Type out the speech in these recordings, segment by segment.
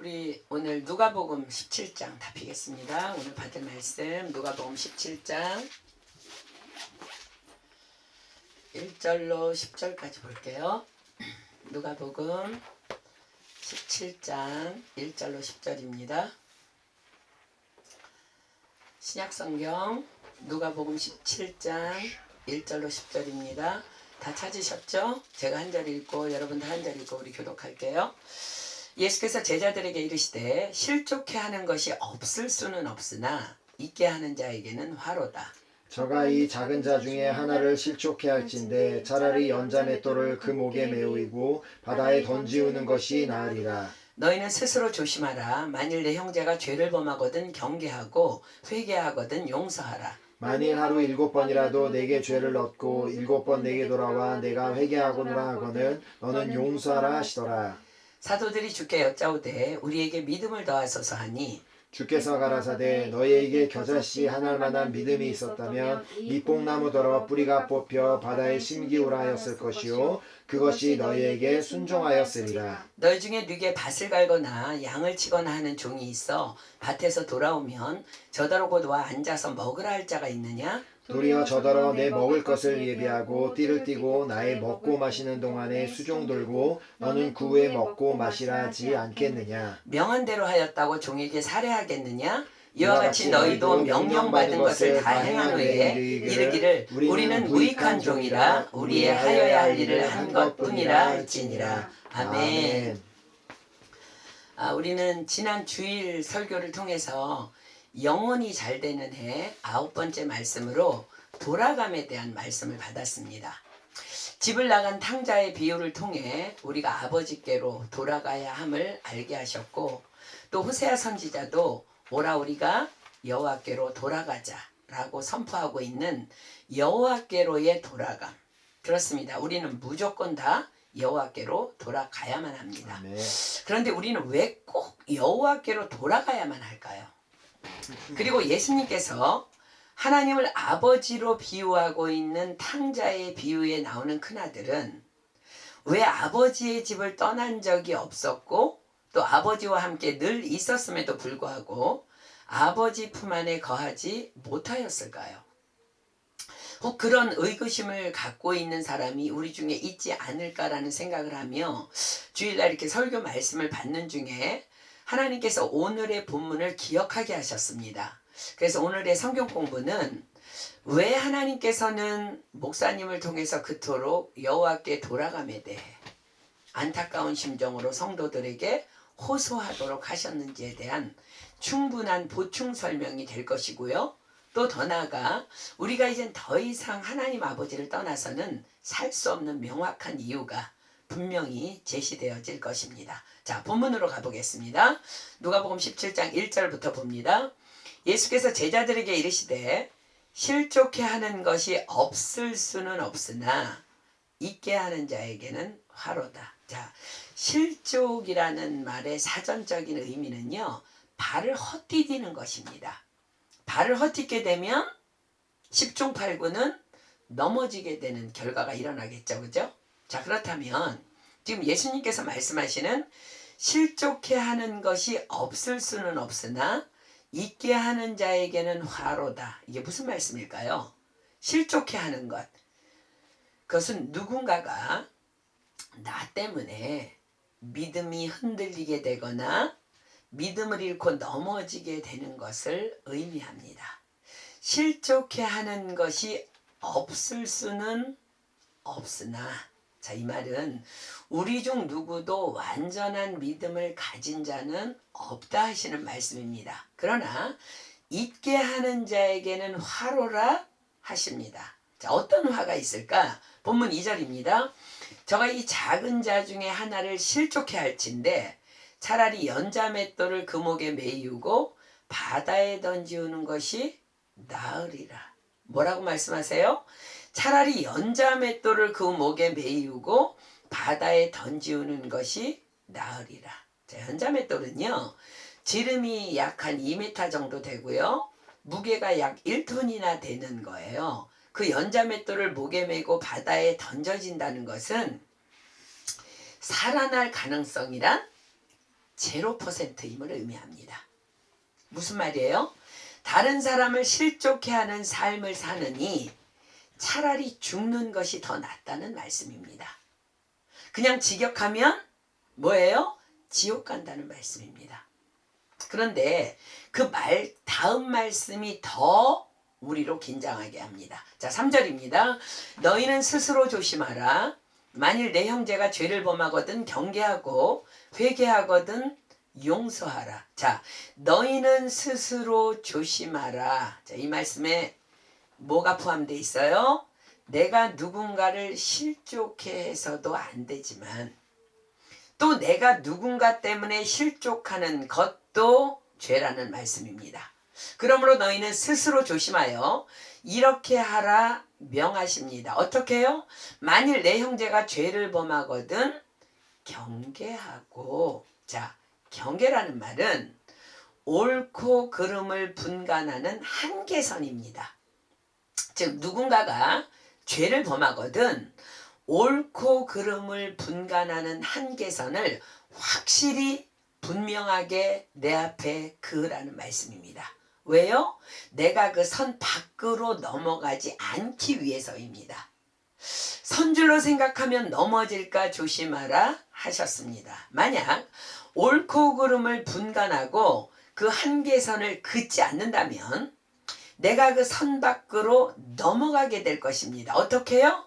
우리 오늘 누가복음 17장 답히겠습니다. 오늘 받을 말씀 누가복음 17장 1절로 10절까지 볼게요. 누가복음 17장 1절로 10절입니다. 신약성경 누가복음 17장 1절로 10절입니다. 다 찾으셨죠? 제가 한 절 읽고 여러분들 한 절 읽고 우리 교독할게요. 예수께서 제자들에게 이르시되 실족해 하는 것이 없을 수는 없으나 있게 하는 자에게는 화로다. 저가 이 작은 자 중에 하나를 실족해 할진대 차라리 연자맷돌을 그 목에 메우이고 바다에 던지우는 것이 나으리라. 너희는 스스로 조심하라. 만일 내 형제가 죄를 범하거든 경계하고 회개하거든 용서하라. 만일 하루 7번이라도 내게 죄를 얻고 7번 내게 돌아와 내가 회개하고노라 하거늘 너는 용서하라 하시더라. 사도들이 주께 여짜오되 우리에게 믿음을 더하소서 하니 주께서 가라사대 너희에게 겨자씨 하나만한 믿음이 있었다면 밑뽕나무더러 뿌리가 뽑혀 바다에 심기우라 하였을 것이요 그것이 너희에게 순종하였으리라. 너희 중에 누구에 밭을 갈거나 양을 치거나 하는 종이 있어 밭에서 돌아오면 저더러 곧 와 앉아서 먹으라 할 자가 있느냐? 도리어 저더러 내 먹을 것을 예비하고 띠를 띠고 나의 먹고 마시는 동안에 수종 돌고 너는 그 후에 먹고 마시라 하지 않겠느냐. 명한 대로 하였다고 종에게 살해하겠느냐? 이와 같이 너희도 명령받은 것을 다 행한 후에 이르기를 우리는 무익한 종이라 우리의 하여야 할 일을 한 것뿐이라 할지니라. 아멘. 우리는 지난 주일 설교를 통해서 영혼이 잘 되는 해 9번째 말씀으로 돌아감에 대한 말씀을 받았습니다. 집을 나간 탕자의 비유를 통해 우리가 아버지께로 돌아가야 함을 알게 하셨고 또 호세아 선지자도 오라 우리가 여호와께로 돌아가자라고 선포하고 있는 여호와께로의 돌아감. 그렇습니다. 우리는 무조건 다 여호와께로 돌아가야만 합니다. 네. 그런데 우리는 왜 꼭 여호와께로 돌아가야만 할까요? 그리고 예수님께서 하나님을 아버지로 비유하고 있는 탕자의 비유에 나오는 큰아들은 왜 아버지의 집을 떠난 적이 없었고 또 아버지와 함께 늘 있었음에도 불구하고 아버지 품 안에 거하지 못하였을까요? 혹 그런 의구심을 갖고 있는 사람이 우리 중에 있지 않을까라는 생각을 하며 주일날 이렇게 설교 말씀을 받는 중에 하나님께서 오늘의 본문을 기억하게 하셨습니다. 그래서 오늘의 성경 공부는 왜 하나님께서는 목사님을 통해서 그토록 여호와께 돌아감에 대해 안타까운 심정으로 성도들에게 호소하도록 하셨는지에 대한 충분한 보충 설명이 될 것이고요. 또 더 나아가 우리가 이젠 더 이상 하나님 아버지를 떠나서는 살 수 없는 명확한 이유가 분명히 제시되어질 것입니다. 자, 본문으로 가보겠습니다. 누가복음 17장 1절부터 봅니다. 예수께서 제자들에게 이르시되 실족해 하는 것이 없을 수는 없으나 있게 하는 자에게는 화로다. 자, 실족이라는 말의 사전적인 의미는요, 발을 헛디디는 것입니다. 발을 헛디게 되면 10중 8구는 넘어지게 되는 결과가 일어나겠죠. 그죠? 자, 그렇다면 지금 예수님께서 말씀하시는 실족해 하는 것이 없을 수는 없으나 있게 하는 자에게는 화로다. 이게 무슨 말씀일까요? 실족해 하는 것. 그것은 누군가가 나 때문에 믿음이 흔들리게 되거나 믿음을 잃고 넘어지게 되는 것을 의미합니다. 실족해 하는 것이 없을 수는 없으나, 자, 이 말은 우리 중 누구도 완전한 믿음을 가진 자는 없다 하시는 말씀입니다. 그러나 있게 하는 자에게는 화로라 하십니다. 자, 어떤 화가 있을까? 본문 2절입니다. 저가 이 작은 자 중에 하나를 실족해 할진대 차라리 연자맷돌을 그 목에 메이우고 바다에 던지우는 것이 나으리라. 뭐라고 말씀하세요? 차라리 연자맷돌을 그 목에 메이우고 바다에 던지우는 것이 나으리라. 자, 연자맷돌은요, 지름이 약 한 2m 정도 되고요, 무게가 약 1톤이나 되는 거예요. 그 연자맷돌을 목에 메고 바다에 던져진다는 것은 살아날 가능성이란 0%임을 의미합니다. 무슨 말이에요? 다른 사람을 실족해 하는 삶을 사느니 차라리 죽는 것이 더 낫다는 말씀입니다. 그냥 직역하면 뭐예요? 지옥 간다는 말씀입니다. 그런데 그 다음 말씀이 더 우리로 긴장하게 합니다. 자, 3절입니다. 너희는 스스로 조심하라. 만일 내 형제가 죄를 범하거든 경계하고 회개하거든 용서하라. 자, 너희는 스스로 조심하라. 자, 이 말씀에 뭐가 포함되어 있어요? 내가 누군가를 실족해 해서도 안 되지만 또 내가 누군가 때문에 실족하는 것도 죄라는 말씀입니다. 그러므로 너희는 스스로 조심하여 이렇게 하라 명하십니다. 어떻게 해요? 만일 내 형제가 죄를 범하거든 경계하고, 자, 경계라는 말은 옳고 그름을 분간하는 한계선입니다. 즉 누군가가 죄를 범하거든 옳고 그름을 분간하는 한계선을 확실히 분명하게 내 앞에 그으라는 말씀입니다. 왜요? 내가 그 선 밖으로 넘어가지 않기 위해서입니다. 선줄로 생각하면 넘어질까 조심하라 하셨습니다. 만약 옳고 그름을 분간하고 그 한계선을 긋지 않는다면 내가 그 선 밖으로 넘어가게 될 것입니다. 어떻게 해요?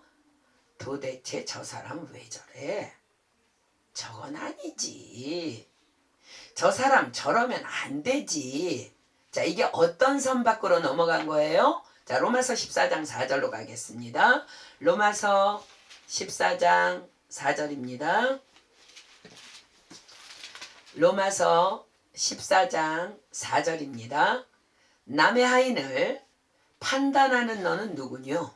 도대체 저 사람 왜 저래? 저건 아니지. 저 사람 저러면 안 되지. 자, 이게 어떤 선 밖으로 넘어간 거예요? 자, 로마서 14장 4절로 가겠습니다. 로마서 14장 4절입니다. 로마서 14장 4절입니다. 남의 하인을 판단하는 너는 누구뇨?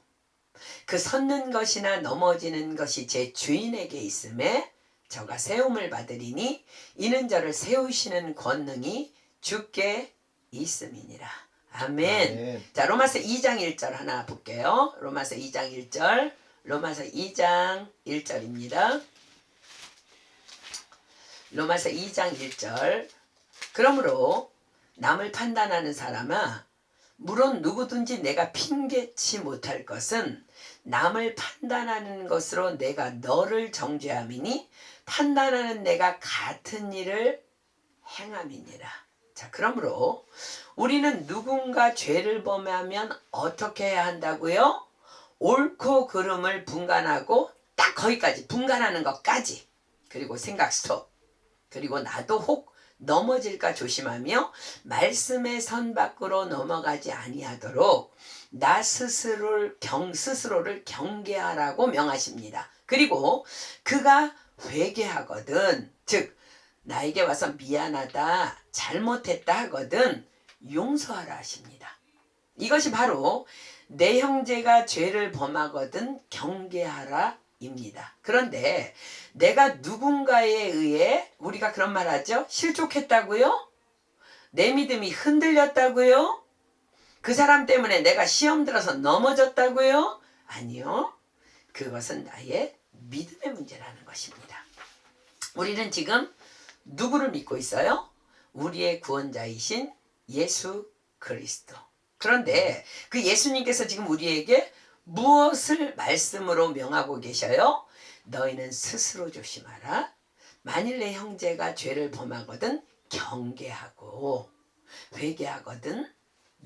그 섰는 것이나 넘어지는 것이 제 주인에게 있음에 저가 세움을 받으리니 이는 저를 세우시는 권능이 주께 있음이니라. 아멘. 아멘. 자, 로마서 2장 1절 하나 볼게요. 로마서 2장 1절. 로마서 2장 1절입니다. 로마서 2장 1절. 그러므로 남을 판단하는 사람아, 물론 누구든지 내가 핑계치 못할 것은 남을 판단하는 것으로 내가 너를 정죄함이니 판단하는 내가 같은 일을 행함이니라. 자, 그러므로 우리는 누군가 죄를 범하면 어떻게 해야 한다고요? 옳고 그름을 분간하고 딱 거기까지, 분간하는 것까지. 그리고 생각 스톱. 그리고 나도 혹 넘어질까 조심하며 말씀의 선 밖으로 넘어가지 아니하도록 나 스스로를 경계하라고 명하십니다. 그리고 그가 회개하거든, 즉 나에게 와서 미안하다, 잘못했다 하거든 용서하라 하십니다. 이것이 바로 내 형제가 죄를 범하거든 경계하라 입니다. 그런데 내가 누군가에 의해, 우리가 그런 말 하죠? 실족했다고요? 내 믿음이 흔들렸다고요? 그 사람 때문에 내가 시험 들어서 넘어졌다고요? 아니요. 그것은 나의 믿음의 문제라는 것입니다. 우리는 지금 누구를 믿고 있어요? 우리의 구원자이신 예수 그리스도. 그런데 그 예수님께서 지금 우리에게 무엇을 말씀으로 명하고 계셔요? 너희는 스스로 조심하라. 만일 내 형제가 죄를 범하거든 경계하고 회개하거든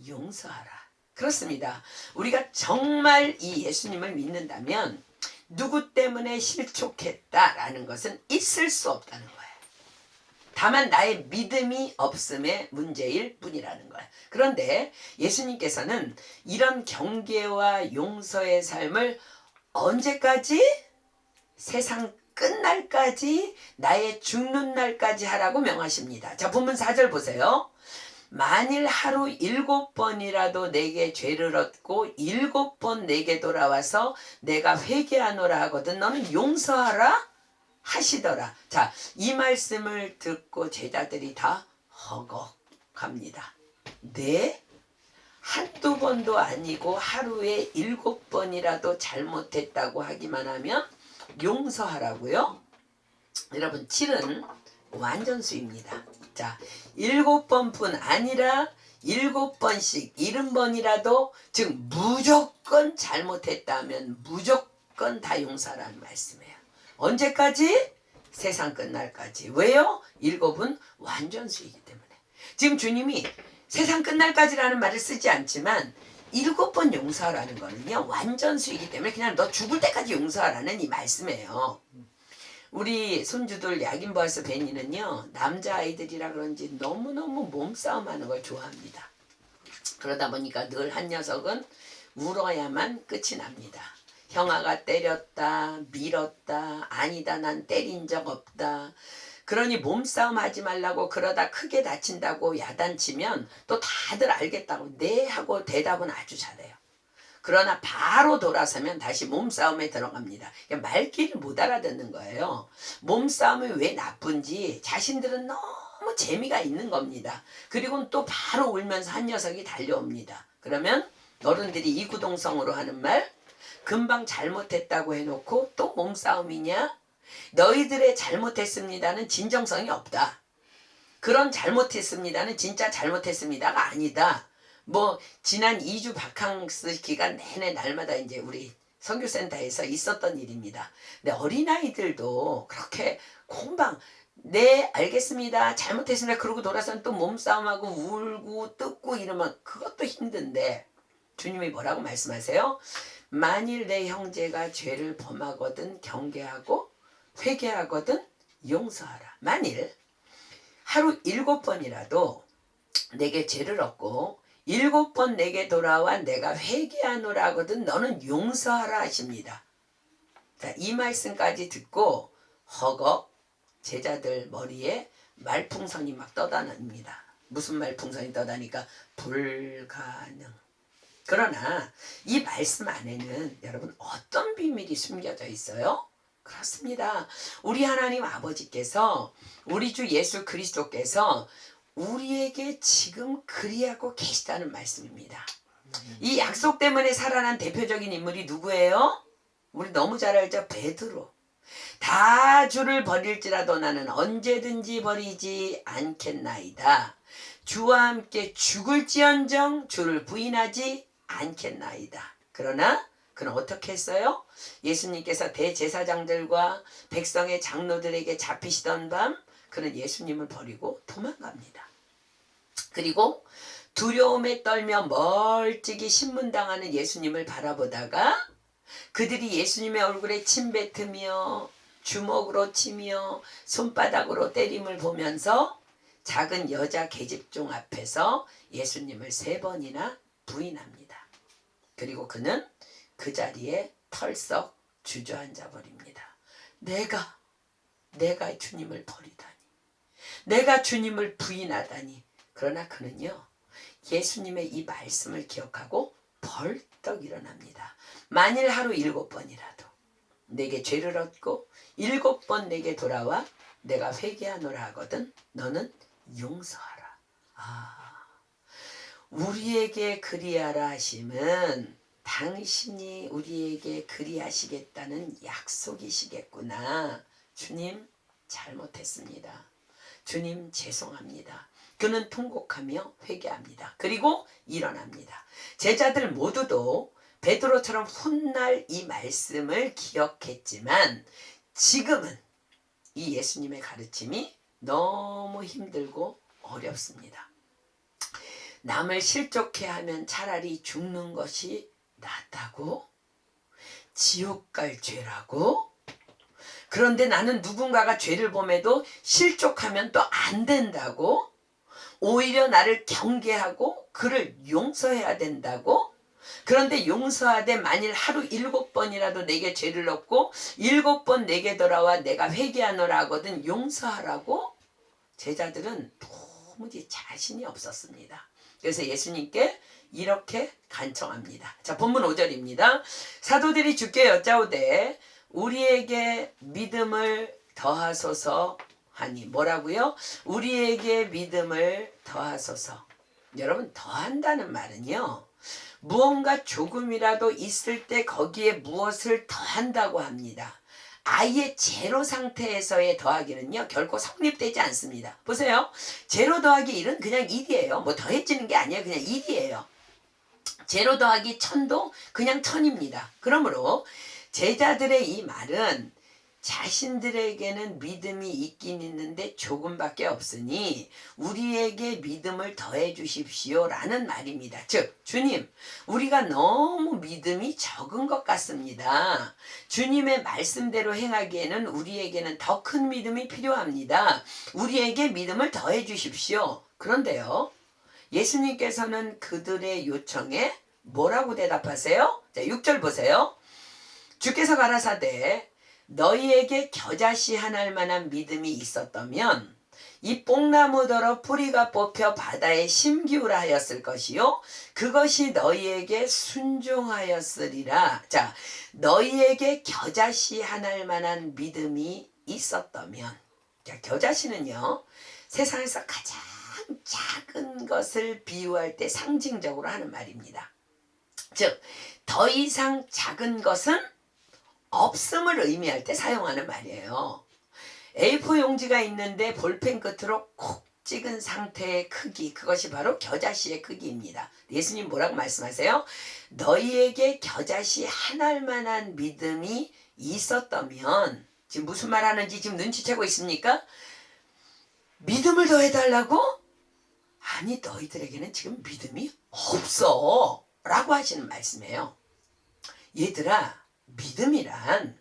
용서하라. 그렇습니다. 우리가 정말 이 예수님을 믿는다면 누구 때문에 실족했다라는 것은 있을 수 없다는 거예요. 다만 나의 믿음이 없음의 문제일 뿐이라는 거예요. 그런데 예수님께서는 이런 경계와 용서의 삶을 언제까지? 세상 끝날까지, 나의 죽는 날까지 하라고 명하십니다. 자, 본문 4절 보세요. 만일 하루 7번이라도 내게 죄를 얻고 7번 내게 돌아와서 내가 회개하노라 하거든 너는 용서하라 하시더라. 자, 이 말씀을 듣고 제자들이 다 허걱합니다. 네? 한두 번도 아니고 하루에 7번이라도 잘못했다고 하기만 하면 용서하라고요? 여러분, 7은 완전수입니다. 자, 7번뿐 아니라 7번씩 70번이라도 즉 무조건 잘못했다면 무조건 다 용서하라는 말씀이에요. 언제까지? 세상 끝날까지. 왜요? 7은 완전수이기 때문에. 지금 주님이 세상 끝날까지라는 말을 쓰지 않지만 7번 용서하라는 거는요 완전수이기 때문에 그냥 너 죽을 때까지 용서하라는 이 말씀이에요. 우리 손주들 약인보아스 베니는요 남자아이들이라 그런지 너무너무 몸싸움하는 걸 좋아합니다. 그러다 보니까 늘 한 녀석은 울어야만 끝이 납니다. 형아가 때렸다, 밀었다, 아니다 난 때린 적 없다. 그러니 몸싸움 하지 말라고 그러다 크게 다친다고 야단치면 또 다들 알겠다고 네 하고 대답은 아주 잘해요. 그러나 바로 돌아서면 다시 몸싸움에 들어갑니다. 그러니까 말귀를 못 알아듣는 거예요. 몸싸움이 왜 나쁜지 자신들은 너무 재미가 있는 겁니다. 그리고 또 바로 울면서 한 녀석이 달려옵니다. 그러면 어른들이 이구동성으로 하는 말, 금방 잘못했다고 해놓고 또 몸싸움이냐? 너희들의 잘못했습니다는 진정성이 없다. 그런 잘못했습니다는 진짜 잘못했습니다가 아니다. 뭐 지난 2주 바캉스 기간 내내 날마다 이제 우리 선교센터에서 있었던 일입니다. 근데 어린아이들도 그렇게 공방 네 알겠습니다 잘못했습니다 그러고 돌아서는 또 몸싸움하고 울고 뜯고 이러면 그것도 힘든데 주님이 뭐라고 말씀하세요? 만일 내 형제가 죄를 범하거든 경계하고 회개하거든 용서하라. 만일 하루 7번이라도 내게 죄를 얻고 7번 내게 돌아와 내가 회개하노라 하거든 너는 용서하라 하십니다. 자, 이 말씀까지 듣고 허걱 제자들 머리에 말풍선이 막 떠다닙니다. 무슨 말풍선이 떠다니까 불가능. 그러나 이 말씀 안에는 여러분 어떤 비밀이 숨겨져 있어요? 그렇습니다. 우리 하나님 아버지께서 우리 주 예수 그리스도께서 우리에게 지금 그리하고 계시다는 말씀입니다. 이 약속 때문에 살아난 대표적인 인물이 누구예요? 우리 너무 잘 알죠? 베드로. 다 주를 버릴지라도 나는 언제든지 버리지 않겠나이다. 주와 함께 죽을지언정 주를 부인하지 않겠나이다. 그러나 그는 어떻게 했어요? 예수님께서 대제사장들과 백성의 장로들에게 잡히시던 밤 그는 예수님을 버리고 도망갑니다. 그리고 두려움에 떨며 멀찍이 신문당하는 예수님을 바라보다가 그들이 예수님의 얼굴에 침 뱉으며 주먹으로 치며 손바닥으로 때림을 보면서 작은 여자 계집종 앞에서 예수님을 3번이나 부인합니다. 그리고 그는 그 자리에 털썩 주저앉아 버립니다. 내가 주님을 버리다니, 내가 주님을 부인하다니. 그러나 그는요 예수님의 이 말씀을 기억하고 벌떡 일어납니다. 만일 하루 7번이라도 내게 죄를 얻고 7번 내게 돌아와 내가 회개하노라 하거든 너는 용서하라. 우리에게 그리하라 하심은 당신이 우리에게 그리하시겠다는 약속이시겠구나. 주님 잘못했습니다. 주님 죄송합니다. 그는 통곡하며 회개합니다. 그리고 일어납니다. 제자들 모두도 베드로처럼 훗날 이 말씀을 기억했지만 지금은 이 예수님의 가르침이 너무 힘들고 어렵습니다. 남을 실족해 하면 차라리 죽는 것이 낫다고? 지옥 갈 죄라고? 그런데 나는 누군가가 죄를 범해도 실족하면 또 안 된다고? 오히려 나를 경계하고 그를 용서해야 된다고? 그런데 용서하되 만일 하루 7번이라도 내게 죄를 얻고 7번 내게 돌아와 내가 회개하노라 하거든 용서하라고? 제자들은 도무지 자신이 없었습니다. 그래서 예수님께 이렇게 간청합니다. 자, 본문 5절입니다. 사도들이 주께 여짜오되 우리에게 믿음을 더하소서 하니. 뭐라고요? 우리에게 믿음을 더하소서. 여러분, 더한다는 말은요 무언가 조금이라도 있을 때 거기에 무엇을 더한다고 합니다. 아예 제로 상태에서의 더하기는요 결코 성립되지 않습니다. 보세요. 제로 더하기 1은 그냥 1이에요. 뭐 더해지는 게 아니에요. 그냥 1이에요. 제로 더하기 1000도 그냥 1000입니다. 그러므로 제자들의 이 말은 자신들에게는 믿음이 있긴 있는데 조금밖에 없으니 우리에게 믿음을 더해 주십시오 라는 말입니다. 즉 주님, 우리가 너무 믿음이 적은 것 같습니다. 주님의 말씀대로 행하기에는 우리에게는 더 큰 믿음이 필요합니다. 우리에게 믿음을 더해 주십시오. 그런데요, 예수님께서는 그들의 요청에 뭐라고 대답하세요? 자, 6절 보세요. 주께서 가라사대 너희에게 겨자씨 하나일 만한 믿음이 있었다면 이 뽕나무더러 뿌리가 뽑혀 바다에 심기우라 하였을 것이요 그것이 너희에게 순종하였으리라. 자, 너희에게 겨자씨 하나일 만한 믿음이 있었다면, 자, 겨자씨는요 세상에서 가장 작은 것을 비유할 때 상징적으로 하는 말입니다. 즉, 더 이상 작은 것은 없음을 의미할 때 사용하는 말이에요. A4 용지가 있는데 볼펜 끝으로 콕 찍은 상태의 크기, 그것이 바로 겨자씨의 크기입니다. 예수님 뭐라고 말씀하세요? 너희에게 겨자씨 하나일 만한 믿음이 있었다면, 지금 무슨 말 하는지 지금 눈치채고 있습니까? 믿음을 더해달라고? 아니, 너희들에게는 지금 믿음이 없어 라고 하시는 말씀이에요. 얘들아, 믿음이란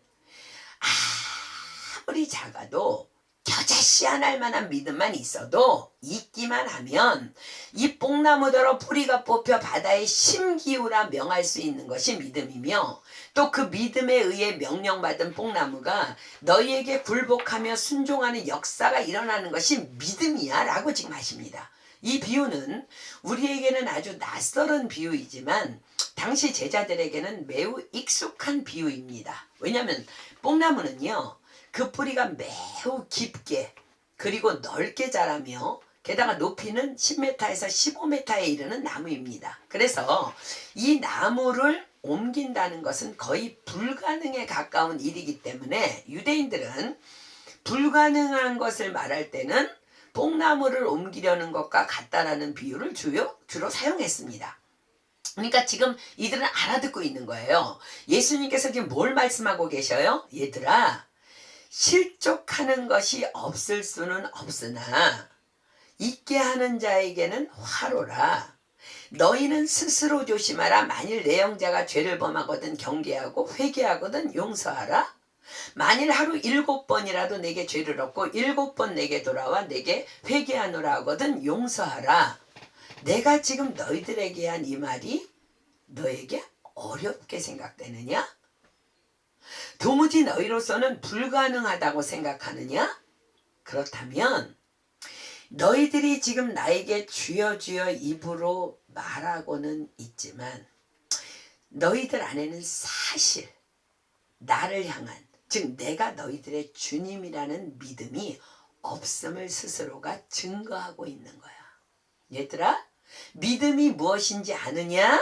아무리 작아도 겨자씨 하나일 만한 믿음만 있어도, 있기만 하면 이 뽕나무더러 뿌리가 뽑혀 바다에 심기우라 명할 수 있는 것이 믿음이며, 또 그 믿음에 의해 명령받은 뽕나무가 너희에게 굴복하며 순종하는 역사가 일어나는 것이 믿음이야 라고 지금 하십니다. 이 비유는 우리에게는 아주 낯설은 비유이지만 당시 제자들에게는 매우 익숙한 비유입니다. 왜냐하면 뽕나무는요 그 뿌리가 매우 깊게 그리고 넓게 자라며 게다가 높이는 10m에서 15m에 이르는 나무입니다. 그래서 이 나무를 옮긴다는 것은 거의 불가능에 가까운 일이기 때문에 유대인들은 불가능한 것을 말할 때는 뽕나무를 옮기려는 것과 같다라는 비유를 주로 사용했습니다. 그러니까 지금 이들은 알아듣고 있는 거예요. 예수님께서 지금 뭘 말씀하고 계셔요? 얘들아, 실족하는 것이 없을 수는 없으나 있게 하는 자에게는 화로라. 너희는 스스로 조심하라. 만일 내 형제가 죄를 범하거든 경계하고 회개하거든 용서하라. 만일 하루 7번이라도 내게 죄를 얻고 7번 내게 돌아와 내게 회개하노라 하거든 용서하라. 내가 지금 너희들에게 한 이 말이 너에게 어렵게 생각되느냐? 도무지 너희로서는 불가능하다고 생각하느냐? 그렇다면 너희들이 지금 나에게 주여 주여 입으로 말하고는 있지만 너희들 안에는 사실 나를 향한, 즉 내가 너희들의 주님이라는 믿음이 없음을 스스로가 증거하고 있는 거야. 얘들아, 믿음이 무엇인지 아느냐?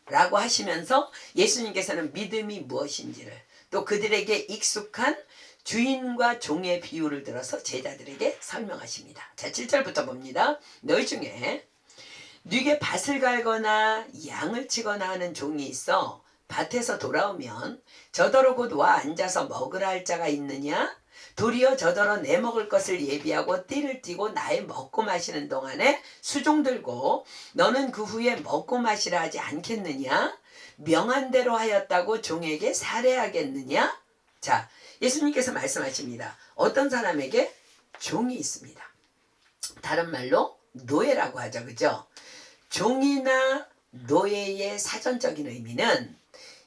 라고 하시면서 예수님께서는 믿음이 무엇인지를, 또 그들에게 익숙한 주인과 종의 비유를 들어서 제자들에게 설명하십니다. 자, 7절부터 봅니다. 너희 중에 네게 밭을 갈거나 양을 치거나 하는 종이 있어 밭에서 돌아오면 저더러 곧 와 앉아서 먹으라 할 자가 있느냐? 도리어 저더러 내 먹을 것을 예비하고 띠를 띠고 나의 먹고 마시는 동안에 수종 들고 너는 그 후에 먹고 마시라 하지 않겠느냐? 명한 대로 하였다고 종에게 살해하겠느냐? 자, 예수님께서 말씀하십니다. 어떤 사람에게 종이 있습니다. 다른 말로 노예라고 하죠. 그죠? 종이나 노예의 사전적인 의미는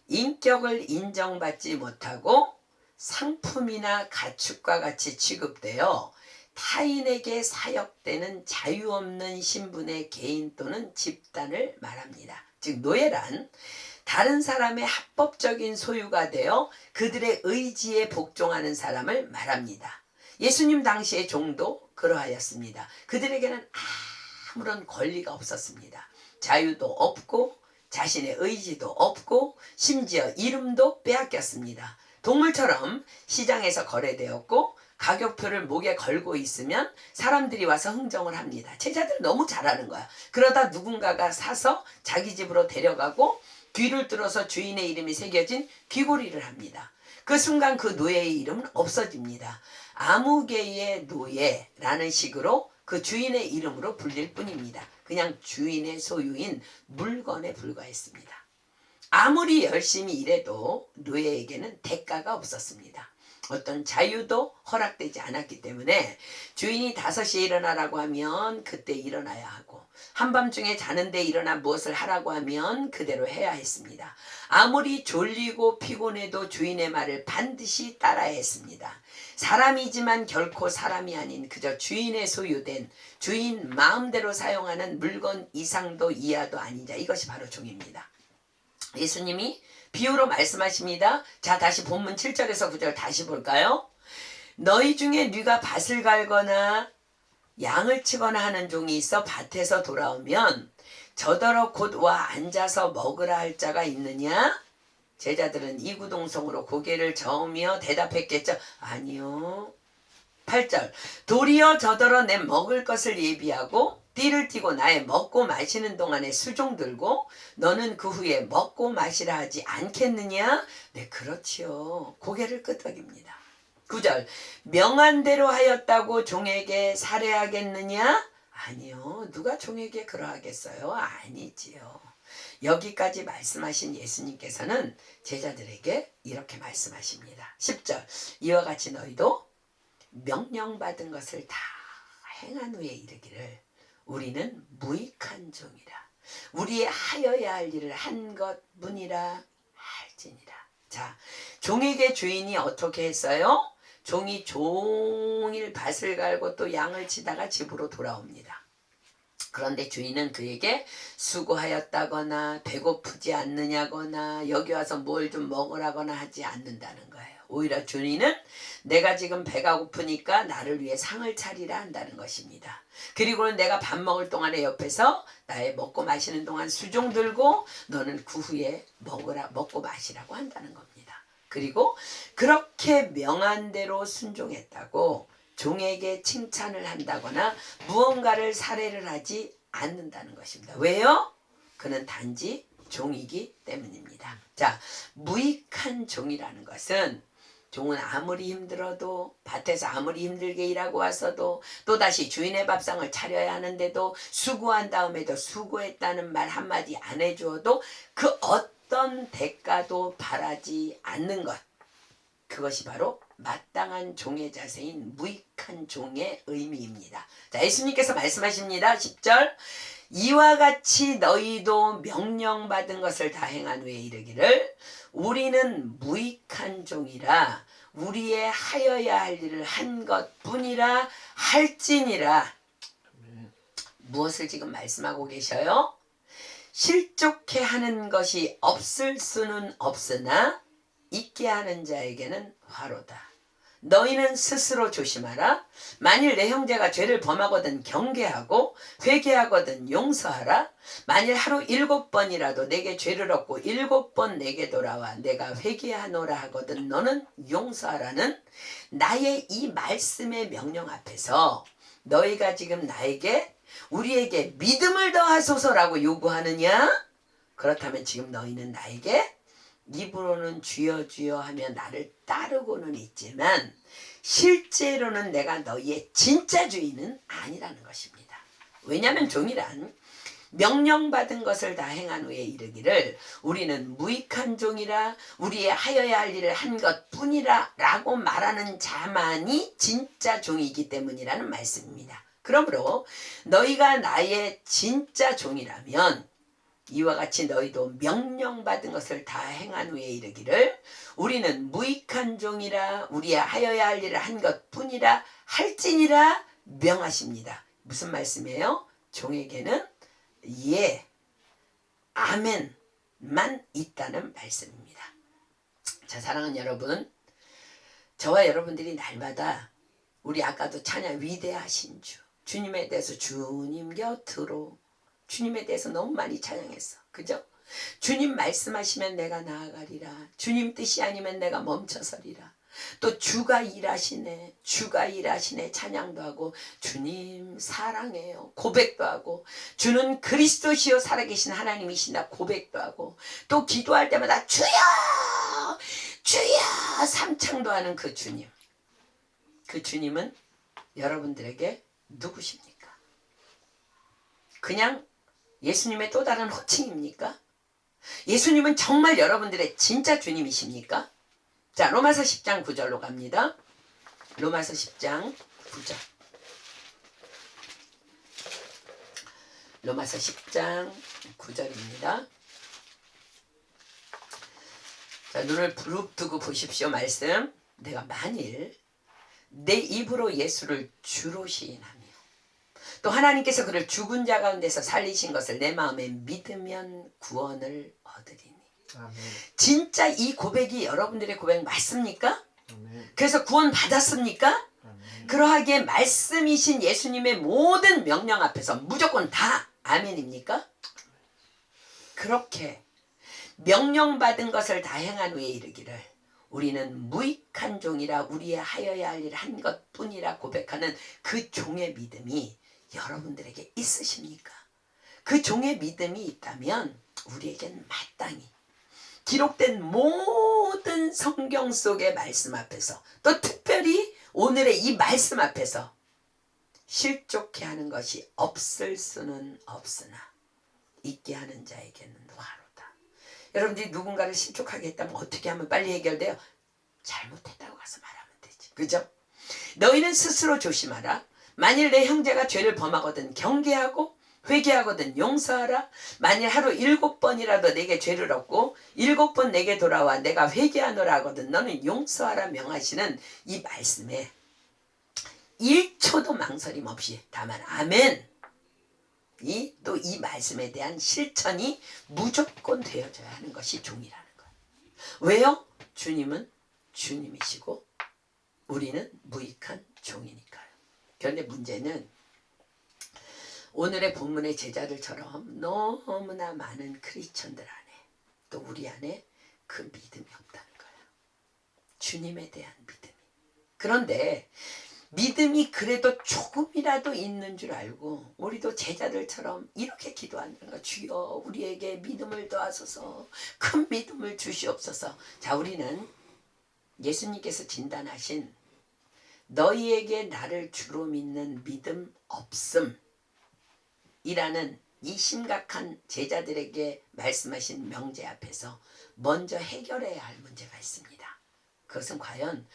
인격을 인정받지 못하고 상품이나 가축과 같이 취급되어 타인에게 사역되는 자유 없는 신분의 개인 또는 집단을 말합니다. 즉 노예란 다른 사람의 합법적인 소유가 되어 그들의 의지에 복종하는 사람을 말합니다. 예수님 당시의 종도 그러하였습니다. 그들에게는 아무런 권리가 없었습니다. 자유도 없고 자신의 의지도 없고 심지어 이름도 빼앗겼습니다. 동물처럼 시장에서 거래되었고 가격표를 목에 걸고 있으면 사람들이 와서 흥정을 합니다. 제자들 너무 잘하는 거야. 그러다 누군가가 사서 자기 집으로 데려가고 귀를 뚫어서 주인의 이름이 새겨진 귀고리를 합니다. 그 순간 그 노예의 이름은 없어집니다. 아무개의 노예라는 식으로 그 주인의 이름으로 불릴 뿐입니다. 그냥 주인의 소유인 물건에 불과했습니다. 아무리 열심히 일해도 노예에게는 대가가 없었습니다. 어떤 자유도 허락되지 않았기 때문에 주인이 5시에 일어나라고 하면 그때 일어나야 하고 한밤중에 자는데 일어나 무엇을 하라고 하면 그대로 해야 했습니다. 아무리 졸리고 피곤해도 주인의 말을 반드시 따라야 했습니다. 사람이지만 결코 사람이 아닌 그저 주인의 소유된 주인 마음대로 사용하는 물건 이상도 이하도 아닌 자, 이것이 바로 종입니다. 예수님이 비유로 말씀하십니다. 자, 다시 본문 7절에서 9절 다시 볼까요? 너희 중에 네가 밭을 갈거나 양을 치거나 하는 종이 있어 밭에서 돌아오면 저더러 곧 와 앉아서 먹으라 할 자가 있느냐? 제자들은 이구동성으로 고개를 저으며 대답했겠죠. 아니요. 8절 도리어 저더러 내 먹을 것을 예비하고 띠를 띠고 나의 먹고 마시는 동안에 수종 들고 너는 그 후에 먹고 마시라 하지 않겠느냐? 네, 그렇지요. 고개를 끄덕입니다. 9절 명한 대로 하였다고 종에게 살해하겠느냐? 아니요. 누가 종에게 그러하겠어요? 아니지요. 여기까지 말씀하신 예수님께서는 제자들에게 이렇게 말씀하십니다. 10절 이와 같이 너희도 명령받은 것을 다 행한 후에 이르기를 우리는 무익한 종이라 우리의 하여야 할 일을 한 것뿐이라 할지니라. 자, 종에게 주인이 어떻게 했어요? 종이 종일 밭을 갈고 또 양을 치다가 집으로 돌아옵니다. 그런데 주인은 그에게 수고하였다거나 배고프지 않느냐거나 여기 와서 뭘 좀 먹으라거나 하지 않는다는 거예요. 오히려 주인은 내가 지금 배가 고프니까 나를 위해 상을 차리라 한다는 것입니다. 그리고는 내가 밥 먹을 동안에 옆에서 나의 먹고 마시는 동안 수종 들고 너는 그 후에 먹고 마시라고 한다는 겁니다. 그리고 그렇게 명한 대로 순종했다고 종에게 칭찬을 한다거나 무언가를 살해를 하지 않는다는 것입니다. 왜요? 그는 단지 종이기 때문입니다. 자, 무익한 종이라는 것은 종은 아무리 힘들어도 밭에서 아무리 힘들게 일하고 왔어도 또다시 주인의 밥상을 차려야 하는데도 수고한 다음에도 수고했다는 말 한마디 안 해주어도 그 어떤 대가도 바라지 않는 것, 그것이 바로 마땅한 종의 자세인 무익한 종의 의미입니다. 자, 예수님께서 말씀하십니다. 10절 이와 같이 너희도 명령받은 것을 다 행한 후에 이르기를 우리는 무익한 종이라 우리의 하여야 할 일을 한 것뿐이라 할지니라. 무엇을 지금 말씀하고 계셔요? 실족해 하는 것이 없을 수는 없으나 있게 하는 자에게는 화로다. 너희는 스스로 조심하라. 만일 내 형제가 죄를 범하거든 경계하고 회개하거든 용서하라. 만일 하루 7번이라도 내게 죄를 얻고 7번 내게 돌아와 내가 회개하노라 하거든 너는 용서하라는 나의 이 말씀의 명령 앞에서 너희가 지금 나에게 우리에게 믿음을 더하소서라고 요구하느냐? 그렇다면 지금 너희는 나에게 입으로는 주여 주여 하며 나를 따르고는 있지만 실제로는 내가 너희의 진짜 주인은 아니라는 것입니다. 왜냐하면 종이란 명령받은 것을 다 행한 후에 이르기를 우리는 무익한 종이라 우리의 하여야 할 일을 한 것뿐이라 라고 말하는 자만이 진짜 종이기 때문이라는 말씀입니다. 그러므로 너희가 나의 진짜 종이라면 이와 같이 너희도 명령받은 것을 다 행한 후에 이르기를 우리는 무익한 종이라 우리의 하여야 할 일을 한 것뿐이라 할지니라 명하십니다. 무슨 말씀이에요? 종에게는 예, 아멘만 있다는 말씀입니다. 자, 사랑하는 여러분, 저와 여러분들이 날마다 우리 아까도 찬양 위대하신 주, 주님에 대해서 주님 곁으로 주님에 대해서 너무 많이 찬양했어. 그죠? 주님 말씀하시면 내가 나아가리라. 주님 뜻이 아니면 내가 멈춰서리라. 또 주가 일하시네, 주가 일하시네 찬양도 하고, 주님 사랑해요 고백도 하고, 주는 그리스도시요 살아계신 하나님이시나 고백도 하고, 또 기도할 때마다 주여 주여 삼창도 하는 그 주님. 그 주님은 여러분들에게 누구십니까? 그냥 예수님의 또 다른 호칭입니까? 예수님은 정말 여러분들의 진짜 주님이십니까? 자, 로마서 10장 9절로 갑니다. 로마서 10장 9절. 로마서 10장 9절입니다. 자, 눈을 부릅뜨고 보십시오. 말씀. 내가 만일 내 입으로 예수를 주로 시인하며 또 하나님께서 그를 죽은 자 가운데서 살리신 것을 내 마음에 믿으면 구원을 얻으리니. 아멘. 진짜 이 고백이 여러분들의 고백 맞습니까? 아멘. 그래서 구원 받았습니까? 아멘. 그러하기에 말씀이신 예수님의 모든 명령 앞에서 무조건 다 아멘입니까? 그렇게 명령받은 것을 다 행한 후에 이르기를 우리는 무익한 종이라 우리의 하여야 할 일 한 것뿐이라 고백하는 그 종의 믿음이 여러분들에게 있으십니까? 그 종의 믿음이 있다면 우리에겐 마땅히 기록된 모든 성경 속의 말씀 앞에서, 또 특별히 오늘의 이 말씀 앞에서 실족해 하는 것이 없을 수는 없으나 있게 하는 자에게는 화로다. 여러분들이 누군가를 실족하게 했다면 어떻게 하면 빨리 해결돼요? 잘못했다고 가서 말하면 되지. 그죠? 너희는 스스로 조심하라. 만일 내 형제가 죄를 범하거든 경계하고 회개하거든 용서하라. 만일 하루 7번이라도 내게 죄를 얻고 7번 내게 돌아와 내가 회개하노라 하거든 너는 용서하라 명하시는 이 말씀에 1초도 망설임 없이 다만 아멘, 또 이 말씀에 대한 실천이 무조건 되어져야 하는 것이 종이라는 거예요. 왜요? 주님은 주님이시고 우리는 무익한 종이니까요. 그런데 문제는 오늘의 본문의 제자들처럼 너무나 많은 크리스천들 안에, 또 우리 안에 그 믿음이 없다는 거예요. 주님에 대한 믿음이. 그런데 믿음이 그래도 조금이라도 있는 줄 알고 우리도 제자들처럼 이렇게 기도하는 거예요. 주여 우리에게 믿음을 더하소서, 큰 믿음을 주시옵소서. 자, 우리는 예수님께서 진단하신 너희에게 나를 주로 믿는 믿음 없음 이라는 이 심각한 제자들에게 말씀하신 명제 앞에서 먼저 해결해야 할 문제가 있습니다. 그것은 과연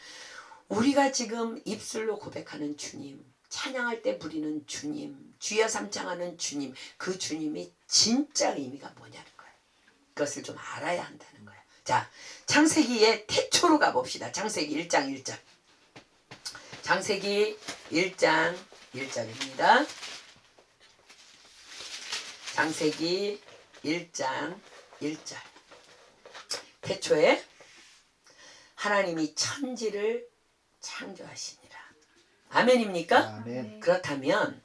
우리가 지금 입술로 고백하는 주님, 찬양할 때 부리는 주님, 주여 삼창하는 주님, 그 주님이 진짜 의미가 뭐냐는 거예요. 그것을 좀 알아야 한다는 거예요. 자, 창세기의 태초로 가봅시다. 창세기 1장 1절. 창세기 1장 1절입니다. 창세기 1장 1절. 태초에 하나님이 천지를 창조하시니라. 아멘입니까? 아멘. 그렇다면